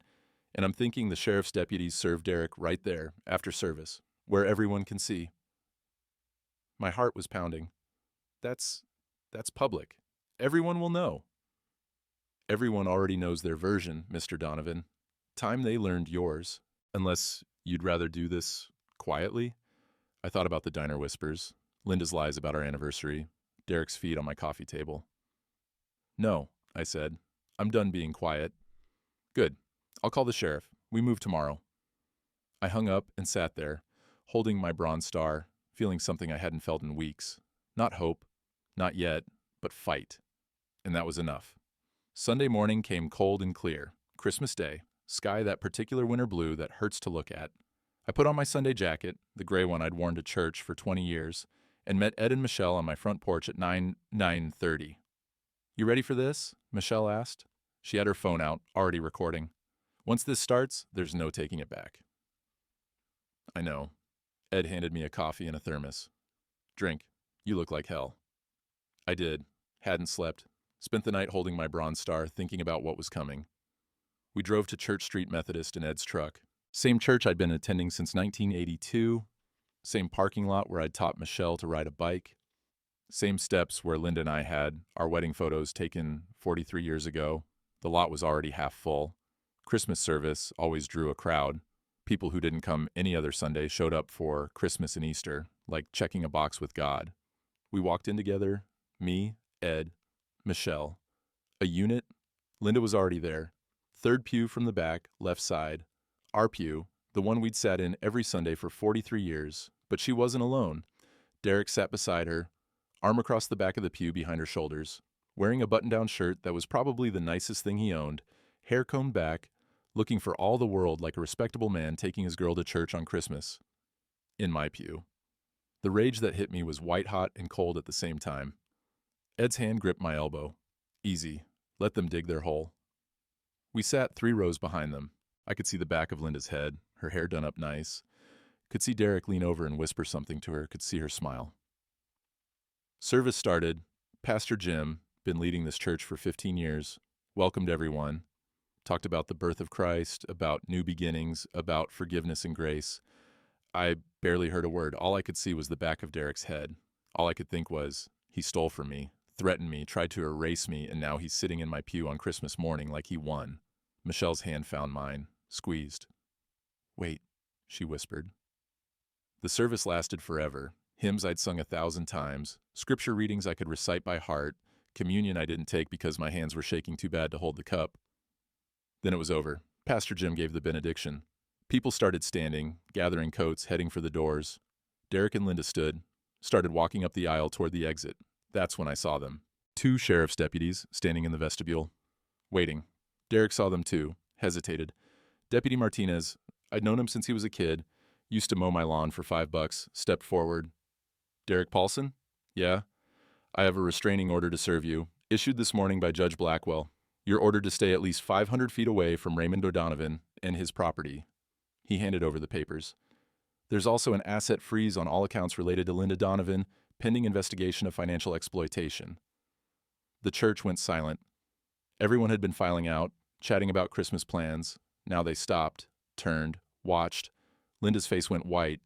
Speaker 1: and I'm thinking the sheriff's deputies serve Derek right there, after service, where everyone can see. My heart was pounding. That's public. Everyone will know. Everyone already knows their version, Mr. Donovan. Time they learned yours. Unless you'd rather do this quietly? I thought about the diner whispers, Linda's lies about our anniversary, Derek's feet on my coffee table. No, I said. I'm done being quiet. Good. I'll call the sheriff. We move tomorrow. I hung up and sat there, holding my bronze star, feeling something I hadn't felt in weeks. Not hope, not yet, but fight. And that was enough. Sunday morning came cold and clear. Christmas Day, sky that particular winter blue that hurts to look at. I put on my Sunday jacket, the gray one I'd worn to church for 20 years, and met Ed and Michelle on my front porch at 9:30. You ready for this? Michelle asked. She had her phone out, already recording. Once this starts, there's no taking it back. I know. Ed handed me a coffee and a thermos. Drink. You look like hell. I did. Hadn't slept. Spent the night holding my bronze star, thinking about what was coming. We drove to Church Street Methodist in Ed's truck. Same church I'd been attending since 1982. Same parking lot where I'd taught Michelle to ride a bike. Same steps where Linda and I had our wedding photos taken 43 years ago. The lot was already half full. Christmas service always drew a crowd. People who didn't come any other Sunday showed up for Christmas and Easter, like checking a box with God. We walked in together, me, Ed, Michelle. A unit? Linda was already there. Third pew from the back, left side. Our pew, the one we'd sat in every Sunday for 43 years. But she wasn't alone. Derek sat beside her, arm across the back of the pew behind her shoulders, wearing a button-down shirt that was probably the nicest thing he owned, hair combed back, looking for all the world like a respectable man taking his girl to church on Christmas. In my pew. The rage that hit me was white-hot and cold at the same time. Ed's hand gripped my elbow. Easy. Let them dig their hole. We sat 3 rows behind them. I could see the back of Linda's head, her hair done up nice. Could see Derek lean over and whisper something to her, could see her smile. Service started. Pastor Jim, been leading this church for 15 years, welcomed everyone, talked about the birth of Christ, about new beginnings, about forgiveness and grace. I barely heard a word. All I could see was the back of Derek's head. All I could think was, he stole from me, threatened me, tried to erase me, and now he's sitting in my pew on Christmas morning like he won. Michelle's hand found mine, squeezed. Wait, she whispered. The service lasted forever. Hymns I'd sung 1,000 times, scripture readings I could recite by heart, communion I didn't take because my hands were shaking too bad to hold the cup. Then it was over. Pastor Jim gave the benediction. People started standing, gathering coats, heading for the doors. Derek and Linda stood, started walking up the aisle toward the exit. That's when I saw them. 2 sheriff's deputies standing in the vestibule, waiting. Derek saw them too, hesitated. Deputy Martinez, I'd known him since he was a kid, used to mow my lawn for $5, stepped forward. Derek Paulson? Yeah. I have a restraining order to serve you, issued this morning by Judge Blackwell. You're ordered to stay at least 500 feet away from Raymond O'Donovan and his property. He handed over the papers. There's also an asset freeze on all accounts related to Linda Donovan, pending investigation of financial exploitation. The church went silent. Everyone had been filing out, chatting about Christmas plans. Now they stopped, turned, watched. Linda's face went white.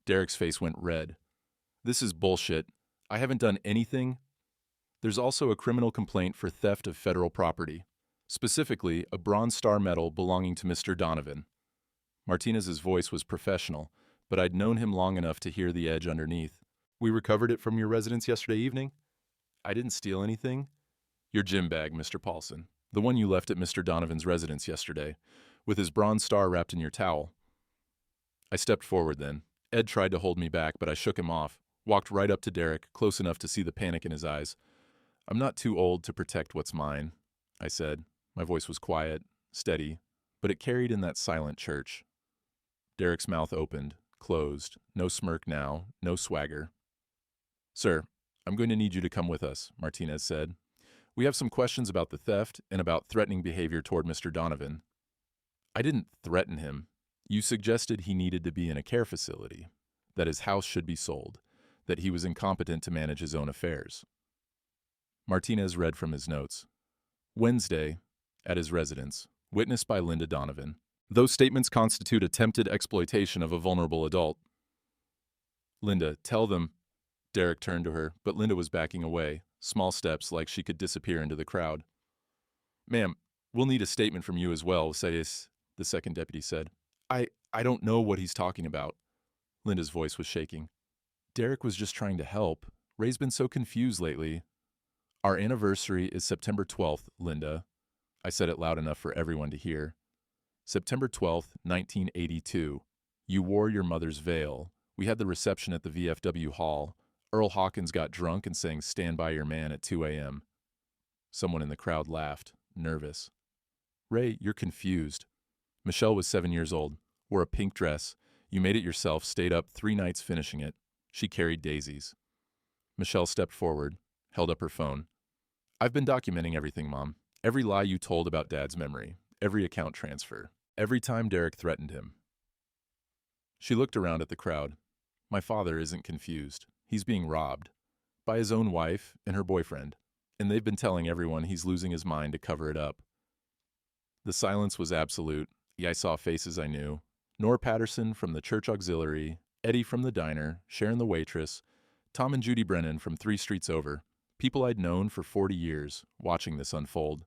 Speaker 1: Derek's face went red. This is bullshit. I haven't done anything. There's also a criminal complaint for theft of federal property, specifically a Bronze Star medal belonging to Mr. Donovan. Martinez's voice was professional, but I'd known him long enough to hear the edge underneath. We recovered it from your residence yesterday evening? I didn't steal anything. Your gym bag, Mr. Paulson. The one you left at Mr. Donovan's residence yesterday, with his Bronze Star wrapped in your towel. I stepped forward then. Ed tried to hold me back, but I shook him off, walked right up to Derek, close enough to see the panic in his eyes. I'm not too old to protect what's mine, I said. My voice was quiet, steady, but it carried in that silent church. Derek's mouth opened, closed, no smirk now, no swagger. Sir, I'm going to need you to come with us, Martinez said. We have some questions about the theft and about threatening behavior toward Mr. Donovan. I didn't threaten him. You suggested he needed to be in a care facility, that his house should be sold, that he was incompetent to manage his own affairs. Martinez read from his notes. Wednesday, at his residence, witnessed by Linda Donovan. Those statements constitute attempted exploitation of a vulnerable adult. Linda, tell them. Derek turned to her, but Linda was backing away, small steps like she could disappear into the crowd. Ma'am, we'll need a statement from you as well, Sayes, the second deputy said. I don't know what he's talking about. Linda's voice was shaking. Derek was just trying to help. Ray's been so confused lately. Our anniversary is September 12th, Linda. I said it loud enough for everyone to hear. September 12th, 1982. You wore your mother's veil. We had the reception at the VFW hall. Earl Hawkins got drunk and sang Stand By Your Man at 2 a.m. Someone in the crowd laughed, nervous. Ray, you're confused. Michelle was 7 years old, wore a pink dress. You made it yourself, stayed up 3 nights finishing it. She carried daisies. Michelle stepped forward, held up her phone. I've been documenting everything, Mom. Every lie you told about Dad's memory, every account transfer, every time Derek threatened him. She looked around at the crowd. My father isn't confused. He's being robbed. By his own wife and her boyfriend. And they've been telling everyone he's losing his mind to cover it up. The silence was absolute. I saw faces I knew. Nora Patterson from the church auxiliary, Eddie from the diner, Sharon the waitress, Tom and Judy Brennan from 3 streets over. People I'd known for 40 years, watching this unfold.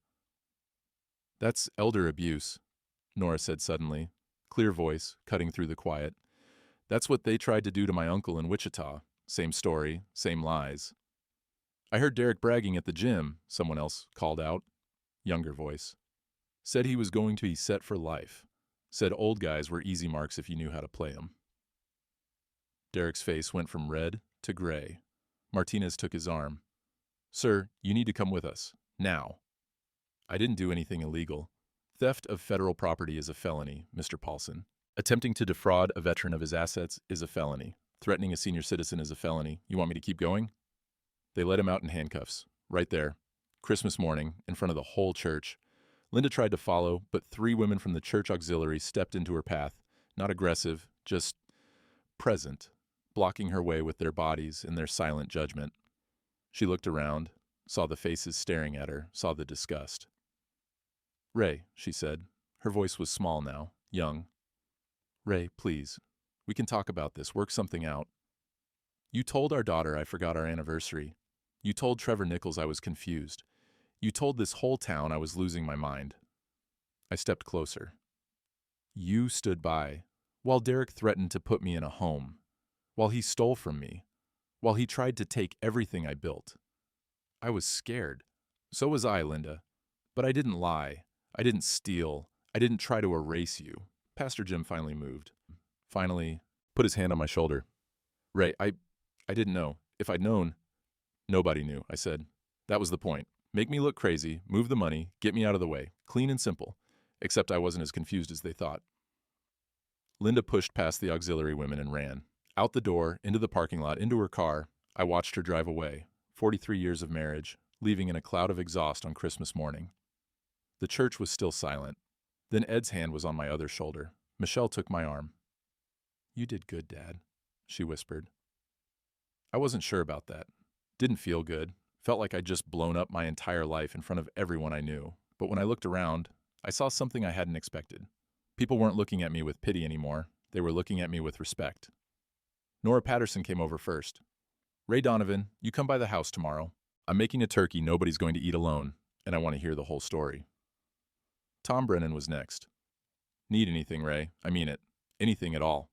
Speaker 1: That's elder abuse, Nora said suddenly, clear voice, cutting through the quiet. That's what they tried to do to my uncle in Wichita. Same story, same lies. I heard Derek bragging at the gym, someone else called out. Younger voice. Said he was going to be set for life. Said old guys were easy marks if you knew how to play them. Derek's face went from red to gray. Martinez took his arm. Sir, you need to come with us. Now. I didn't do anything illegal. Theft of federal property is a felony, Mr. Paulson. Attempting to defraud a veteran of his assets is a felony. Threatening a senior citizen is a felony. You want me to keep going? They let him out in handcuffs. Right there. Christmas morning, in front of the whole church. Linda tried to follow, but 3 women from the church auxiliary stepped into her path. Not aggressive, just present, blocking her way with their bodies and their silent judgment. She looked around, saw the faces staring at her, saw the disgust. Ray, she said. Her voice was small now, young. Ray, please. We can talk about this, work something out. You told our daughter I forgot our anniversary. You told Trevor Nichols I was confused. You told this whole town I was losing my mind. I stepped closer. You stood by, while Derek threatened to put me in a home, while he stole from me, while he tried to take everything I built. I was scared. So was I, Linda. But I didn't lie. I didn't steal. I didn't try to erase you. Pastor Jim finally moved. Finally, put his hand on my shoulder. Ray, I didn't know. If I'd known, nobody knew, I said. That was the point. Make me look crazy, move the money, get me out of the way. Clean and simple. Except I wasn't as confused as they thought. Linda pushed past the auxiliary women and ran. Out the door, into the parking lot, into her car. I watched her drive away. 43 years of marriage, leaving in a cloud of exhaust on Christmas morning. The church was still silent. Then Ed's hand was on my other shoulder. Michelle took my arm. You did good, Dad, she whispered. I wasn't sure about that. Didn't feel good. Felt like I'd just blown up my entire life in front of everyone I knew. But when I looked around, I saw something I hadn't expected. People weren't looking at me with pity anymore. They were looking at me with respect. Nora Patterson came over first. Ray Donovan, you come by the house tomorrow. I'm making a turkey nobody's going to eat alone, and I want to hear the whole story. Tom Brennan was next. Need anything, Ray? I mean it. Anything at all.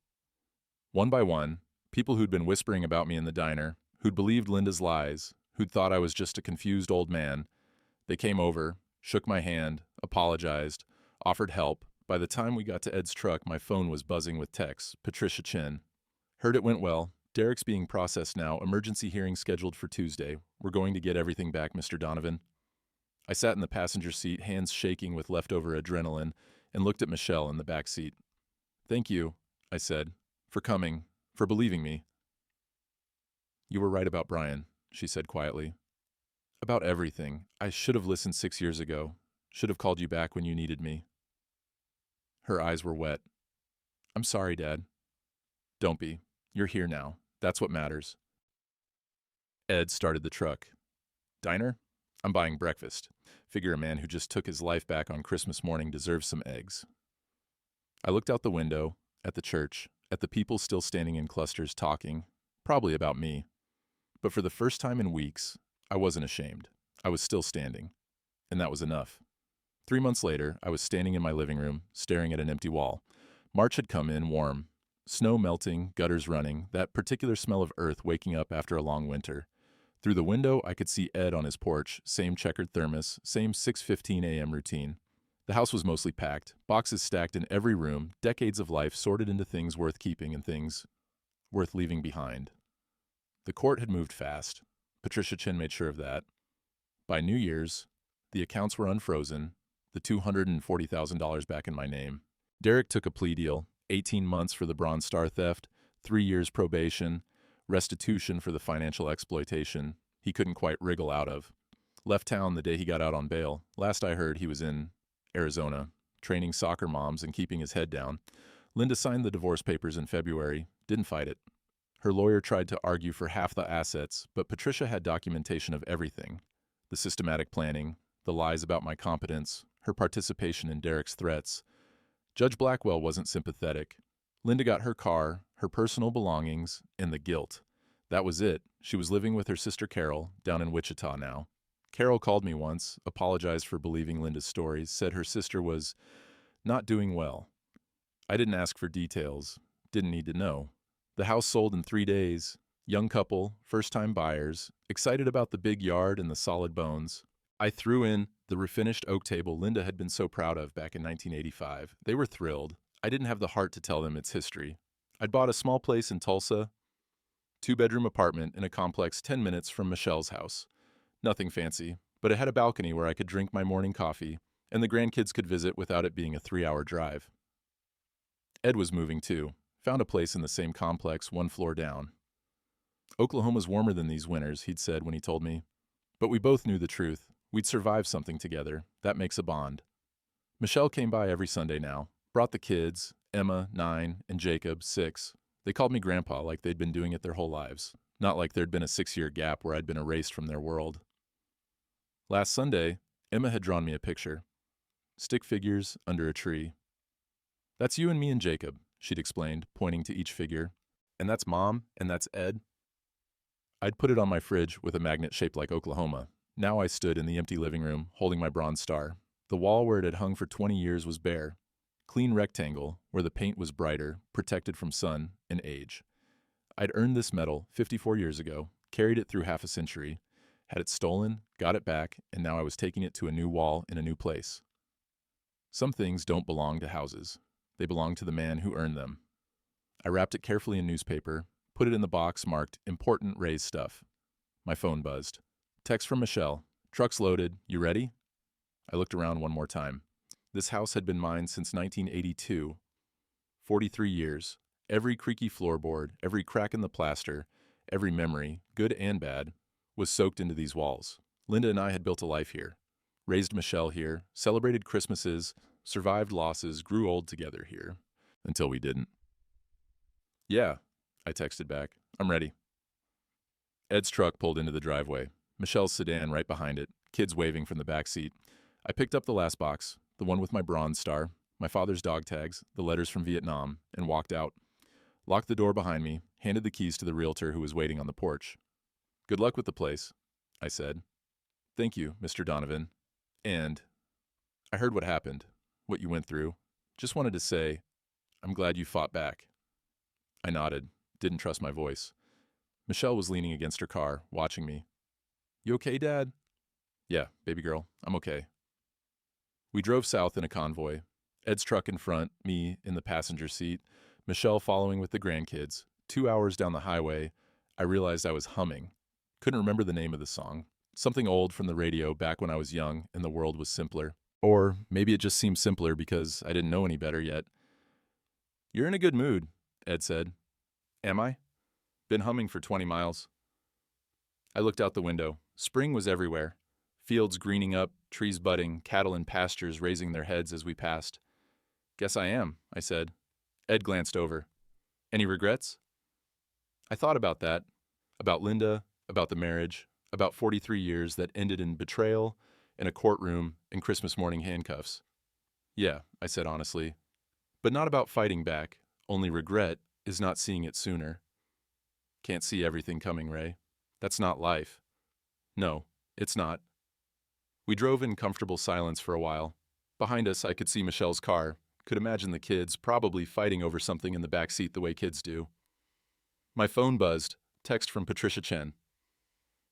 Speaker 1: One by one, people who'd been whispering about me in the diner, who'd believed Linda's lies, who'd thought I was just a confused old man, they came over, shook my hand, apologized, offered help. By the time we got to Ed's truck, my phone was buzzing with texts. Patricia Chin. Heard it went well. Derek's being processed now. Emergency hearing scheduled for Tuesday. We're going to get everything back, Mr. Donovan. I sat in the passenger seat, hands shaking with leftover adrenaline, and looked at Michelle in the back seat. Thank you, I said, for coming, for believing me. You were right about Brian, she said quietly. About everything. I should have listened 6 years ago. Should have called you back when you needed me. Her eyes were wet. I'm sorry, Dad. Don't be. You're here now. That's what matters. Ed started the truck. Diner? I'm buying breakfast. Figure a man who just took his life back on Christmas morning deserves some eggs. I looked out the window, at the church, at the people still standing in clusters talking, probably about me. But for the first time in weeks, I wasn't ashamed. I was still standing. And that was enough. 3 months later, I was standing in my living room, staring at an empty wall. March had come in warm. Snow melting, gutters running, that particular smell of earth waking up after a long winter. Through the window, I could see Ed on his porch, same checkered thermos, same 6:15 a.m. routine. The house was mostly packed, boxes stacked in every room, decades of life sorted into things worth keeping and things worth leaving behind. The court had moved fast. Patricia Chin made sure of that. By New Year's, the accounts were unfrozen, the $240,000 back in my name. Derek took a plea deal, 18 months for the Bronze Star theft, 3 years probation, restitution for the financial exploitation he couldn't quite wriggle out of. Left town the day he got out on bail. Last I heard, he was in Arizona, training soccer moms and keeping his head down. Linda signed the divorce papers in February, didn't fight it. Her lawyer tried to argue for half the assets, but Patricia had documentation of everything. The systematic planning, the lies about my competence, her participation in Derek's threats. Judge Blackwell wasn't sympathetic. Linda got her car, her personal belongings, and the guilt. That was it. She was living with her sister Carol, down in Wichita now. Carol called me once, apologized for believing Linda's stories, said her sister was not doing well. I didn't ask for details, didn't need to know. The house sold in 3 days. Young couple, first-time buyers, excited about the big yard and the solid bones. I threw in the refinished oak table Linda had been so proud of back in 1985. They were thrilled. I didn't have the heart to tell them its history. I'd bought a small place in Tulsa, 2-bedroom apartment in a complex 10 minutes from Michelle's house. Nothing fancy, but it had a balcony where I could drink my morning coffee, and the grandkids could visit without it being a 3-hour drive. Ed was moving too. Found a place in the same complex, 1 floor down. Oklahoma's warmer than these winters, he'd said when he told me. But we both knew the truth. We'd survived something together. That makes a bond. Michelle came by every Sunday now. Brought the kids, Emma, 9, and Jacob, 6. They called me Grandpa like they'd been doing it their whole lives. Not like there'd been a 6-year gap where I'd been erased from their world. Last Sunday, Emma had drawn me a picture. Stick figures under a tree. That's you and me and Jacob, she'd explained, pointing to each figure. And that's Mom, and that's Ed. I'd put it on my fridge with a magnet shaped like Oklahoma. Now I stood in the empty living room, holding my Bronze Star. The wall where it had hung for 20 years was bare. Clean rectangle, where the paint was brighter, protected from sun and age. I'd earned this medal 54 years ago, carried it through half a century, had it stolen, got it back, and now I was taking it to a new wall in a new place. Some things don't belong to houses. They belong to the man who earned them. I wrapped it carefully in newspaper, put it in the box marked Important Raised Stuff. My phone buzzed. Text from Michelle. Truck's loaded. You ready? I looked around one more time. This house had been mine since 1982. 43 years. Every creaky floorboard, every crack in the plaster, every memory, good and bad, was soaked into these walls. Linda and I had built a life here. Raised Michelle here, celebrated Christmases, survived losses, grew old together here. Until we didn't. Yeah, I texted back. I'm ready. Ed's truck pulled into the driveway. Michelle's sedan right behind it, kids waving from the back seat. I picked up the last box, the one with my Bronze Star, my father's dog tags, the letters from Vietnam, and walked out. Locked the door behind me, handed the keys to the realtor who was waiting on the porch. Good luck with the place, I said. Thank you, Mr. Donovan. And I heard what happened, what you went through. Just wanted to say, I'm glad you fought back. I nodded, didn't trust my voice. Michelle was leaning against her car, watching me. You okay, Dad? Yeah, baby girl, I'm okay. We drove south in a convoy. Ed's truck in front, me in the passenger seat, Michelle following with the grandkids. 2 hours down the highway, I realized I was humming. Couldn't remember the name of the song. Something old from the radio back when I was young and the world was simpler. Or maybe it just seemed simpler because I didn't know any better yet. You're in a good mood, Ed said. Am I? Been humming for 20 miles. I looked out the window. Spring was everywhere. Fields greening up, trees budding, cattle in pastures raising their heads as we passed. Guess I am, I said. Ed glanced over. Any regrets? I thought about that. About Linda, about the marriage, about 43 years that ended in betrayal, in a courtroom, and Christmas morning handcuffs. Yeah, I said honestly. But not about fighting back. Only regret is not seeing it sooner. Can't see everything coming, Ray. That's not life. No, it's not. We drove in comfortable silence for a while. Behind us, I could see Michelle's car, Could imagine the kids probably fighting over something in the back seat the way kids do. My phone buzzed. Text from Patricia Chen.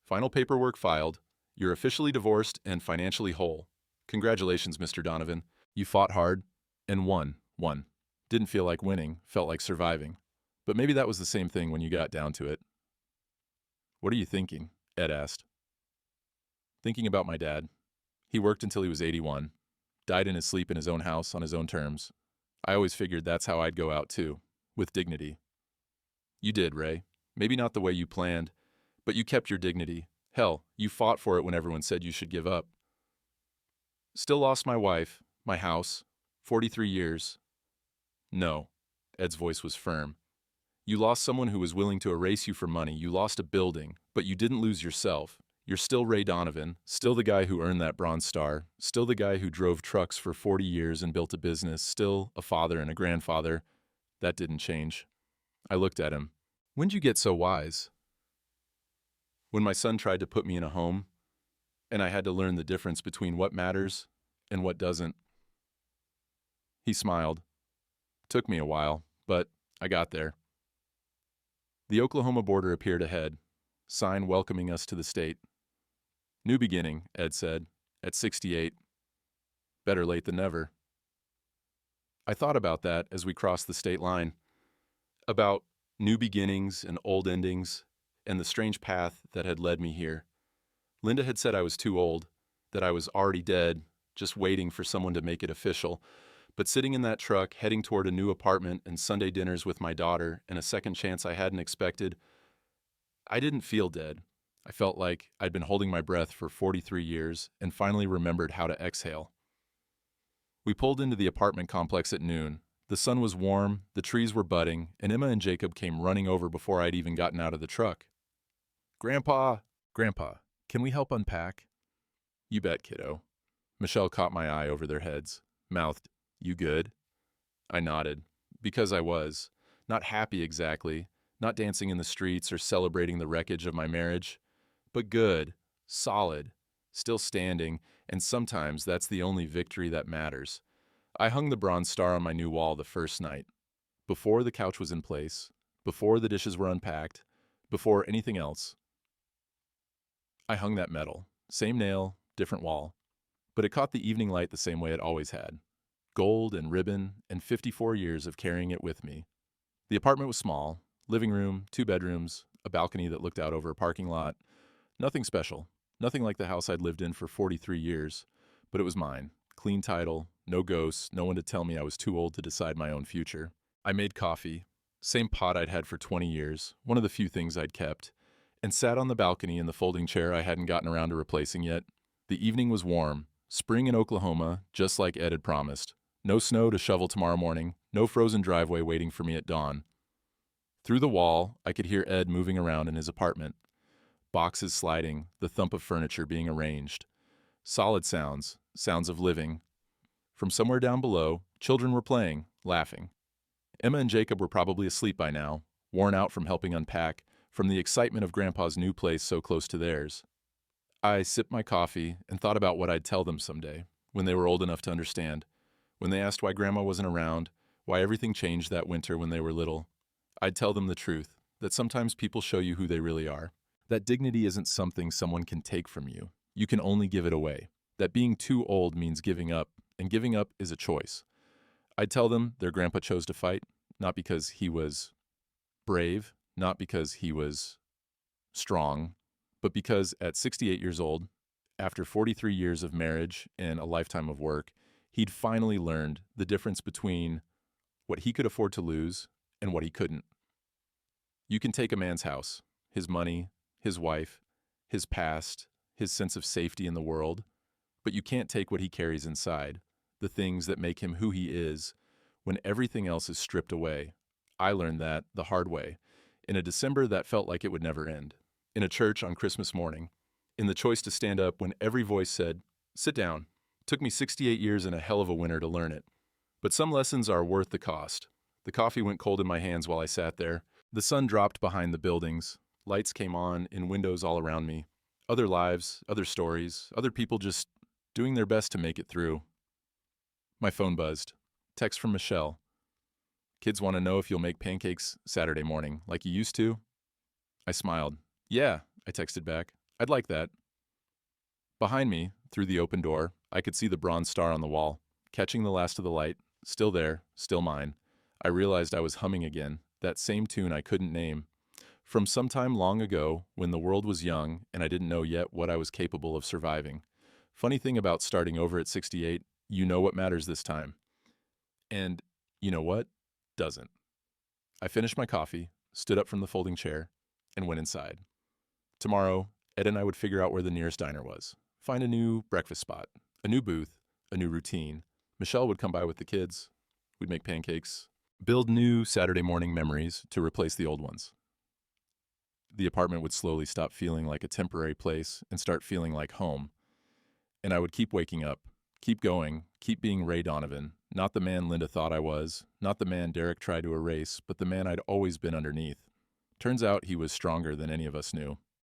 Speaker 1: Final paperwork filed. You're officially divorced and financially whole. Congratulations, Mr. Donovan. You fought hard and won. Won. Didn't feel like winning, felt like surviving. But maybe that was the same thing when you got down to it. What are you thinking? Ed asked. Thinking about my dad. He worked until he was 81. Died in his sleep in his own house on his own terms. I always figured that's how I'd go out too, with dignity. You did, Ray. Maybe not the way you planned, but you kept your dignity. Hell, you fought for it when everyone said you should give up. Still lost my wife, my house, 43 years. No. Ed's voice was firm. You lost someone who was willing to erase you for money. You lost a building, but you didn't lose yourself. You're still Ray Donovan, still the guy who earned that Bronze Star, still the guy who drove trucks for 40 years and built a business, still a father and a grandfather. That didn't change. I looked at him. When'd you get so wise? When my son tried to put me in a home, and I had to learn the difference between what matters and what doesn't. He smiled. Took me a while, but I got there. The Oklahoma border appeared ahead, sign welcoming us to the state. New beginning, Ed said, at 68. Better late than never. I thought about that as we crossed the state line. About new beginnings and old endings, and the strange path that had led me here. Linda had said I was too old, that I was already dead, just waiting for someone to make it official. But sitting in that truck, heading toward a new apartment and Sunday dinners with my daughter and a second chance I hadn't expected, I didn't feel dead. I felt like I'd been holding my breath for 43 years and finally remembered how to exhale. We pulled into the apartment complex at noon. The sun was warm, the trees were budding, and Emma and Jacob came running over before I'd even gotten out of the truck. Grandpa! Grandpa, can we help unpack? You bet, kiddo. Michelle caught my eye over their heads, mouthed, You good? I nodded, because I was. Not happy exactly, not dancing in the streets or celebrating the wreckage of my marriage, but good, solid, still standing, and sometimes that's the only victory that matters. I hung the Bronze Star on my new wall the first night, before the couch was in place, before the dishes were unpacked, before anything else. I hung that medal, same nail, different wall, but it caught the evening light the same way it always had. Gold and ribbon, and 54 years of carrying it with me. The apartment was small, living room, 2 bedrooms, a balcony that looked out over a parking lot. Nothing special, nothing like the house I'd lived in for 43 years, but it was mine. Clean title, no ghosts, no one to tell me I was too old to decide my own future. I made coffee, same pot I'd had for 20 years, one of the few things I'd kept, and sat on the balcony in the folding chair I hadn't gotten around to replacing yet. The evening was warm, spring in Oklahoma, just like Ed had promised. No snow to shovel tomorrow morning, no frozen driveway waiting for me at dawn. Through the wall, I could hear Ed moving around in his apartment. Boxes sliding, the thump of furniture being arranged. Solid sounds, sounds of living. From somewhere down below, children were playing, laughing. Emma and Jacob were probably asleep by now, worn out from helping unpack, from the excitement of Grandpa's new place so close to theirs. I sipped my coffee and thought about what I'd tell them someday, when they were old enough to understand. When they asked why Grandma wasn't around, why everything changed that winter when they were little, I'd tell them the truth, that sometimes people show you who they really are. That dignity isn't something someone can take from you. You can only give it away. That being too old means giving up, and giving up is a choice. I'd tell them their grandpa chose to fight, not because he was brave, not because he was strong, but because at 68 years old, after 43 years of marriage and a lifetime of work, he'd finally learned the difference between what he could afford to lose and what he couldn't. You can take a man's house, his money, his wife, his past, his sense of safety in the world, but you can't take what he carries inside, the things that make him who he is, when everything else is stripped away. I learned that the hard way, in a December that felt like it would never end, in a church on Christmas morning, in the choice to stand up when every voice said, "Sit down." Took me 68 years and a hell of a winter to learn it. But some lessons are worth the cost. The coffee went cold in my hands while I sat there. The sun dropped behind the buildings. Lights came on in windows all around me. Other lives, other stories, other people just doing their best to make it through. My phone buzzed. Text from Michelle. Kids want to know if you'll make pancakes Saturday morning, like you used to. I smiled. Yeah, I texted back. I'd like that. Behind me, through the open door, I could see the bronze star on the wall, catching the last of the light, still there, still mine. I realized I was humming again, that same tune I couldn't name. From some time long ago, when the world was young and I didn't know yet what I was capable of surviving. Funny thing about starting over at 68, you know what matters this time. And you know what? Doesn't. I finished my coffee, stood up from the folding chair, and went inside. Tomorrow, Ed and I would figure out where the nearest diner was, find a new breakfast spot, a new booth, a new routine. Michelle would come by with the kids. We'd make pancakes, build new Saturday morning memories to replace the old ones. The apartment would slowly stop feeling like a temporary place and start feeling like home. And I would keep waking up, keep going, keep being Ray Donovan, not the man Linda thought I was, not the man Derek tried to erase, but the man I'd always been underneath. Turns out he was stronger than any of us knew.